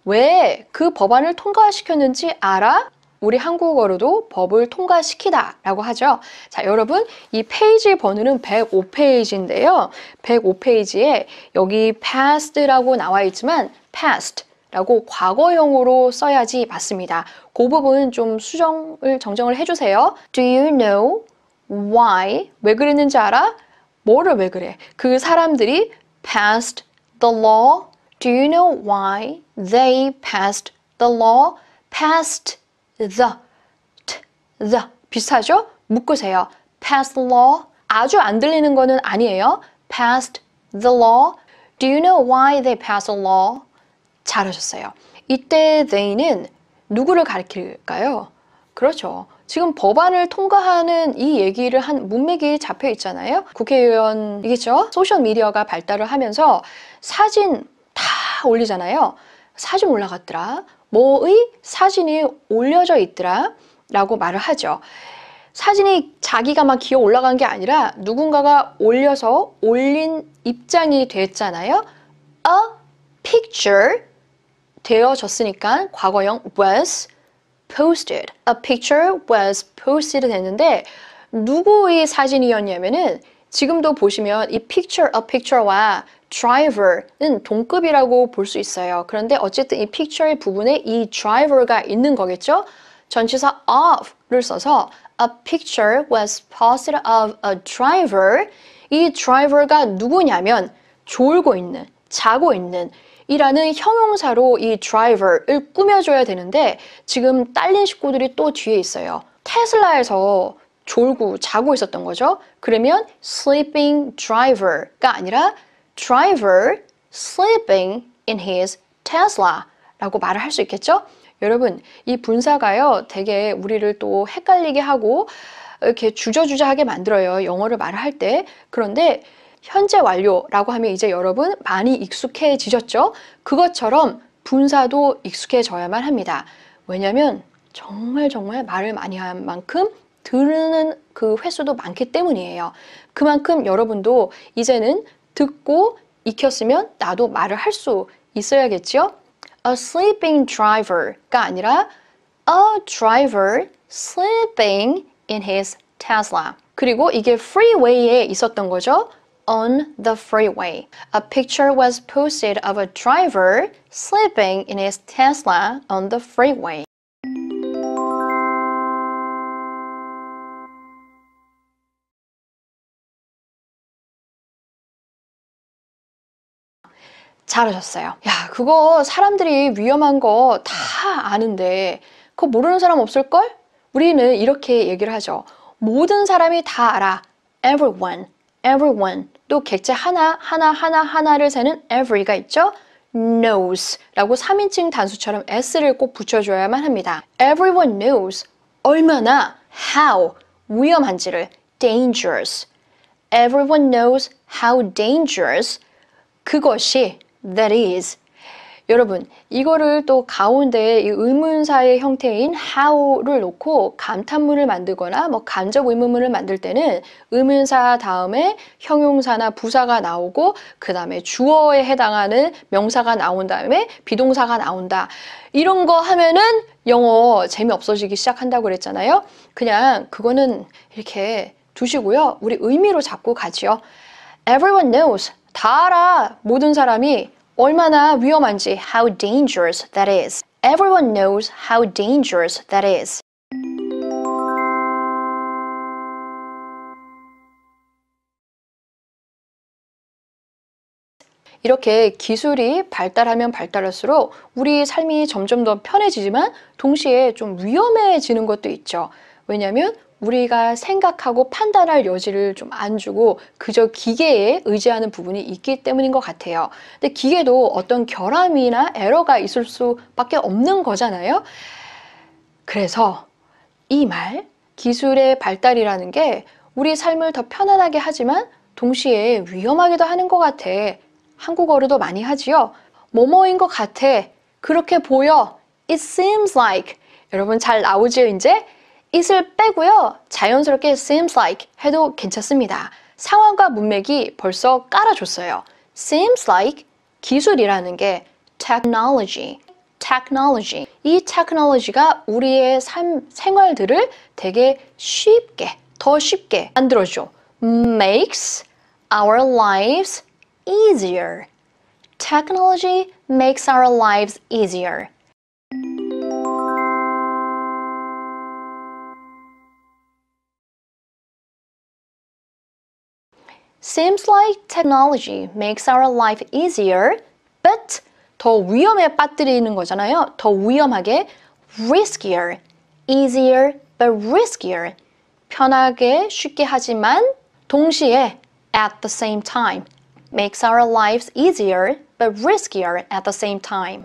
왜 그 법안을 통과시켰는지 알아? 우리 한국어로도 법을 통과시키다 라고 하죠. 자, 여러분 이 페이지 번호는 105페이지인데요. 105페이지에 여기 passed라고 나와 있지만 passed 라고 과거형으로 써야지 맞습니다. 그 부분은 좀 정정을 해주세요. Do you know why? 왜 그랬는지 알아? 뭐를 왜 그래? 그 사람들이 passed the law. Do you know why they passed the law? Passed the 비슷하죠? 묶으세요. Passed the law. 아주 안 들리는 거는 아니에요. Passed the law. Do you know why they passed the law? 잘하셨어요. 이때 they는 누구를 가리킬까요? 그렇죠. 지금 법안을 통과하는 이 얘기를 한 문맥이 잡혀 있잖아요. 국회의원이겠죠. 소셜미디어가 발달을 하면서 사진 다 올리잖아요. 사진 올라갔더라. 뭐의 사진이 올려져 있더라. 라고 말을 하죠. 사진이 자기가 막 기어 올라간 게 아니라 누군가가 올려서 올린 입장이 됐잖아요. A picture 되어졌으니까 과거형 was posted. A picture was posted 됐는데 누구의 사진이었냐면은 지금도 보시면 이 picture, a picture와 driver는 동급이라고 볼 수 있어요. 그런데 어쨌든 이 picture의 부분에 이 driver가 있는 거겠죠? 전치사 of를 써서 a picture was posted of a driver. 이 driver가 누구냐면 졸고 있는, 자고 있는 이라는 형용사로 이 driver를 꾸며줘야 되는데 지금 딸린 식구들이 또 뒤에 있어요. 테슬라에서 졸고 자고 있었던 거죠. 그러면 sleeping driver가 아니라 driver sleeping in his Tesla 라고 말을 할 수 있겠죠? 여러분, 이 분사가요, 되게 우리를 또 헷갈리게 하고 이렇게 주저주저하게 만들어요. 영어를 말을 할 때. 그런데 현재 완료라고 하면 이제 여러분 많이 익숙해지셨죠? 그것처럼 분사도 익숙해져야만 합니다. 왜냐면 정말 말을 많이 한 만큼 들으는 그 횟수도 많기 때문이에요. 그만큼 여러분도 이제는 듣고 익혔으면 나도 말을 할 수 있어야겠죠? A sleeping driver가 아니라 a driver sleeping in his Tesla. 그리고 이게 freeway에 있었던 거죠. On the freeway. A picture was posted of a driver sleeping in his Tesla on the freeway. 잘하셨어요. 야, 그거 사람들이 위험한 거 다 아는데 그거 모르는 사람 없을걸? 우리는 이렇게 얘기를 하죠. 모든 사람이 다 알아. Everyone. 또 객체 하나를 세는 every가 있죠. knows 라고 3인칭 단수처럼 s를 꼭 붙여줘야만 합니다. Everyone knows. 얼마나 how 위험한지를 dangerous. Everyone knows how dangerous 그것이 that is. 여러분, 이거를 또 가운데 이 의문사의 형태인 how를 놓고 감탄문을 만들거나 뭐 간접 의문문을 만들 때는 의문사 다음에 형용사나 부사가 나오고 그 다음에 주어에 해당하는 명사가 나온 다음에 비동사가 나온다. 이런 거 하면은 영어 재미없어지기 시작한다고 그랬잖아요. 그냥 그거는 이렇게 두시고요. 우리 의미로 잡고 가지요. Everyone knows. 다 알아. 모든 사람이 얼마나 위험한지 how dangerous that is. Everyone knows how dangerous that is. 이렇게 기술이 발달하면 발달할수록 우리 삶이 점점 더 편해지지만 동시에 좀 위험해지는 것도 있죠. 왜냐하면 우리가 생각하고 판단할 여지를 좀 안 주고 그저 기계에 의지하는 부분이 있기 때문인 것 같아요. 근데 기계도 어떤 결함이나 에러가 있을 수밖에 없는 거잖아요. 그래서 이 말, 기술의 발달이라는 게 우리 삶을 더 편안하게 하지만 동시에 위험하기도 하는 것 같아. 한국어로도 많이 하지요. 뭐뭐인 것 같아. 그렇게 보여. It seems like. 여러분 잘 나오죠, 이제? it을 빼고요. 자연스럽게 seems like 해도 괜찮습니다. 상황과 문맥이 벌써 깔아줬어요. seems like 기술이라는 게 technology. 이 technology가 우리의 생활들을 되게 쉽게, 더 쉽게 만들어줘. makes our lives easier. Technology makes our lives easier. Seems like technology makes our life easier, but 더 위험에 빠뜨리는 거잖아요. 더 위험하게 riskier, easier but riskier. 편하게 쉽게 하지만 동시에 at the same time makes our lives easier but riskier at the same time.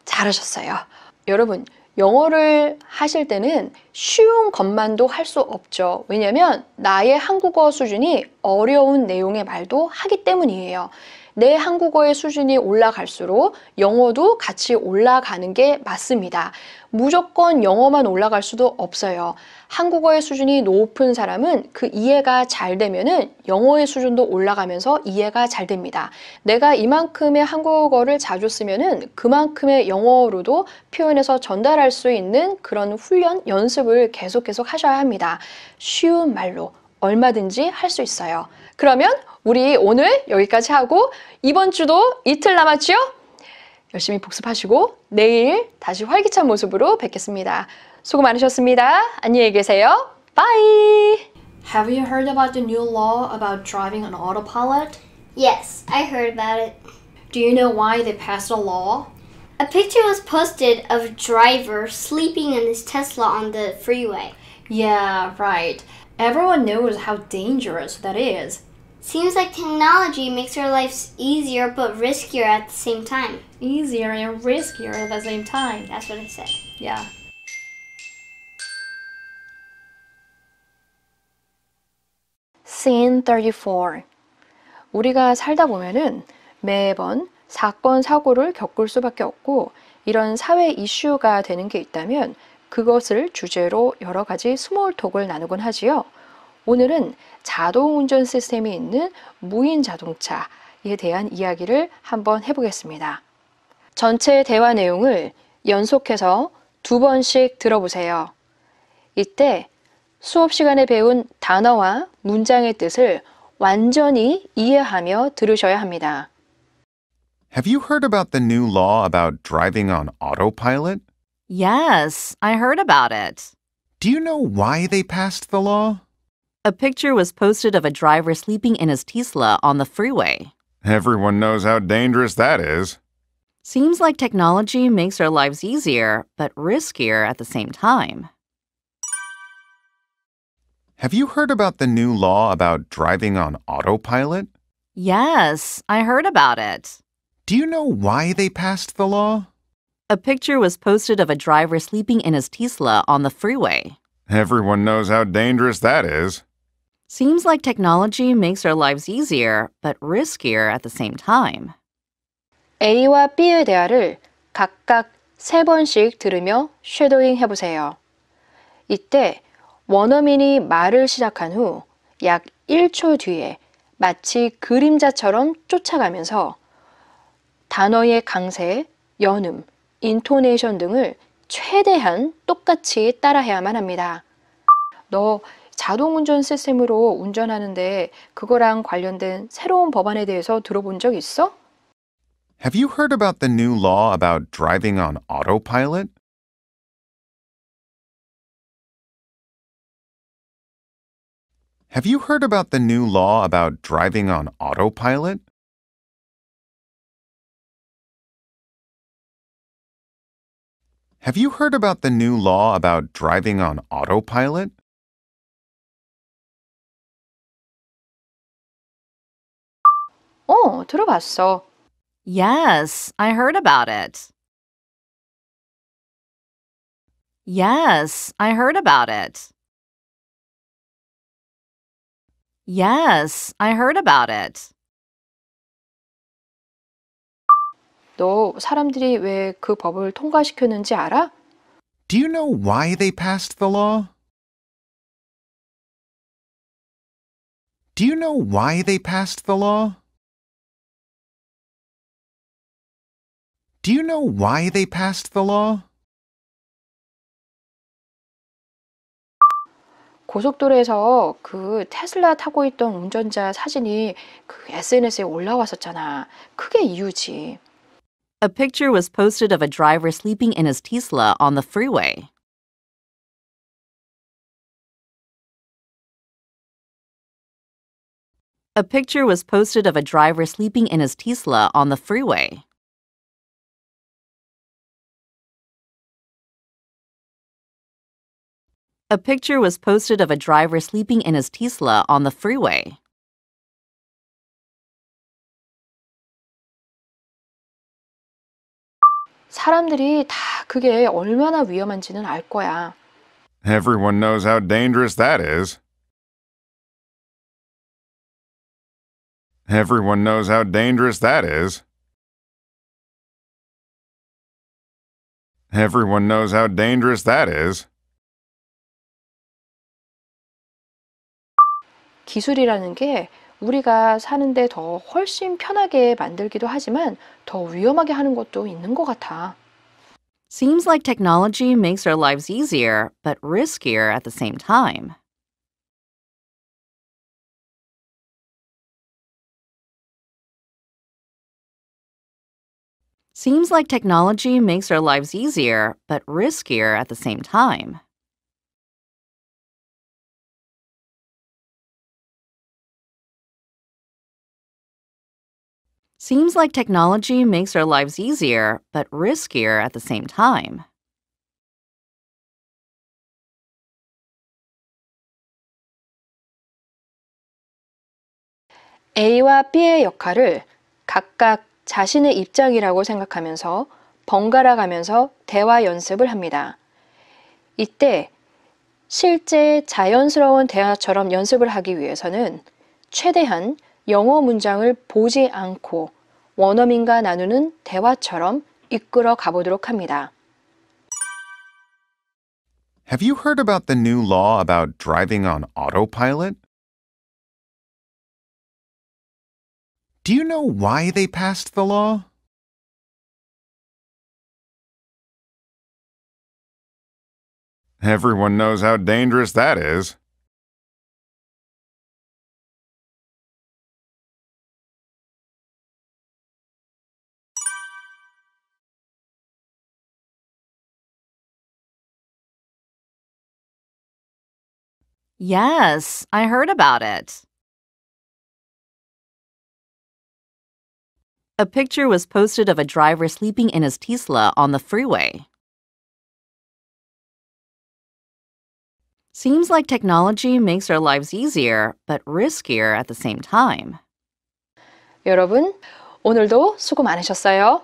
잘하셨어요. 여러분, 영어를 하실 때는 쉬운 것만도 할 수 없죠. 왜냐하면 나의 한국어 수준이 어려운 내용의 말도 하기 때문이에요. 내 한국어의 수준이 올라갈수록 영어도 같이 올라가는 게 맞습니다. 무조건 영어만 올라갈 수도 없어요. 한국어의 수준이 높은 사람은 그 이해가 잘 되면은 영어의 수준도 올라가면서 이해가 잘 됩니다. 내가 이만큼의 한국어를 자주 쓰면은 그만큼의 영어로도 표현해서 전달할 수 있는 그런 훈련, 연습을 계속 하셔야 합니다. 쉬운 말로 얼마든지 할 수 있어요. 그러면 우리 오늘 여기까지 하고 이번 주도 이틀 남았죠? 열심히 복습하시고 내일 다시 활기찬 모습으로 뵙겠습니다. 수고 많으셨습니다. 안녕히 계세요. Bye! Have you heard about the new law about driving on autopilot? Yes, I heard about it. Do you know why they passed a law? A picture was posted of a driver sleeping in his Tesla on the freeway. Yeah, right. Everyone knows how dangerous that is. Seems like technology makes our lives easier but riskier at the same time. Easier and riskier at the same time. That's what I said. Yeah. Scene 34. 우리가 살다 보면은 매번 사건, 사고를 겪을 수밖에 없고 이런 사회 이슈가 되는 게 있다면 그것을 주제로 여러 가지 스몰 톡을 나누곤 하지요. 오늘은 자동 운전 시스템이 있는 무인 자동차에 대한 이야기를 한번 해보겠습니다. 전체 대화 내용을 연속해서 2번씩 들어보세요. 이때 수업 시간에 배운 단어와 문장의 뜻을 완전히 이해하며 들으셔야 합니다. Have you heard about the new law about driving on autopilot? Yes, I heard about it. Do you know why they passed the law? A picture was posted of a driver sleeping in his Tesla on the freeway. Everyone knows how dangerous that is. Seems like technology makes our lives easier, but riskier at the same time. Have you heard about the new law about driving on autopilot? Yes, I heard about it. Do you know why they passed the law? A picture was posted of a driver sleeping in his Tesla on the freeway. Everyone knows how dangerous that is. Seems like technology makes our lives easier, but riskier at the same time. A와 B의 대화를 각각 3번씩 들으며 쉐도잉 해보세요. 이때 원어민이 말을 시작한 후 약 1초 뒤에 마치 그림자처럼 쫓아가면서 단어의 강세, 연음, 인토네이션 등을 최대한 똑같이 따라해야만 합니다. 너 자동운전 시스템으로 운전하는데 그거랑 관련된 새로운 법안에 대해서 들어본 적 있어? Have you heard about the new law about driving on autopilot? Have you heard about the new law about driving on autopilot? Have you heard about the new law about driving on autopilot? 들어봤어. Yes, I heard about it. Yes, I heard about it. Yes, I heard about it. 너 사람들이 왜 그 법을 통과시켰는지 알아? Do you know why they passed the law? Do you know why they passed the law? Do you know why they passed the law? 고속도로에서 그 테슬라 타고 있던 운전자 사진이 그 SNS에 올라왔었잖아. 그게 이유지. A picture was posted of a driver sleeping in his Tesla on the freeway. A picture was posted of a driver sleeping in his Tesla on the freeway. A picture was posted of a driver sleeping in his Tesla on the freeway. 사람들이 다 그게 얼마나 위험한지는 알 거야. Everyone knows how dangerous that is. Everyone knows how dangerous that is. Everyone knows how dangerous that is. 기술이라는 게 우리가 사는데 더 훨씬 편하게 만들기도 하지만 더 위험하게 하는 것도 있는 것 같아. Seems like technology makes our lives easier, but riskier at the same time. Seems like technology makes our lives easier, but riskier at the same time. Seems like technology makes our lives easier, but riskier at the same time. A와 B의 역할을 각각 자신의 입장이라고 생각하면서 번갈아 가면서 대화 연습을 합니다. 이때 실제 자연스러운 대화처럼 연습을 하기 위해서는 최대한 영어 문장을 보지 않고 원어민과 나누는 대화처럼 이끌어 가보도록 합니다. Have you heard about the new law about driving on autopilot? Do you know why they passed the law? Everyone knows how dangerous that is. Yes, I heard about it. A picture was posted of a driver sleeping in his Tesla on the freeway. Seems like technology makes our lives easier, but riskier at the same time. 여러분, 오늘도 수고 많으셨어요.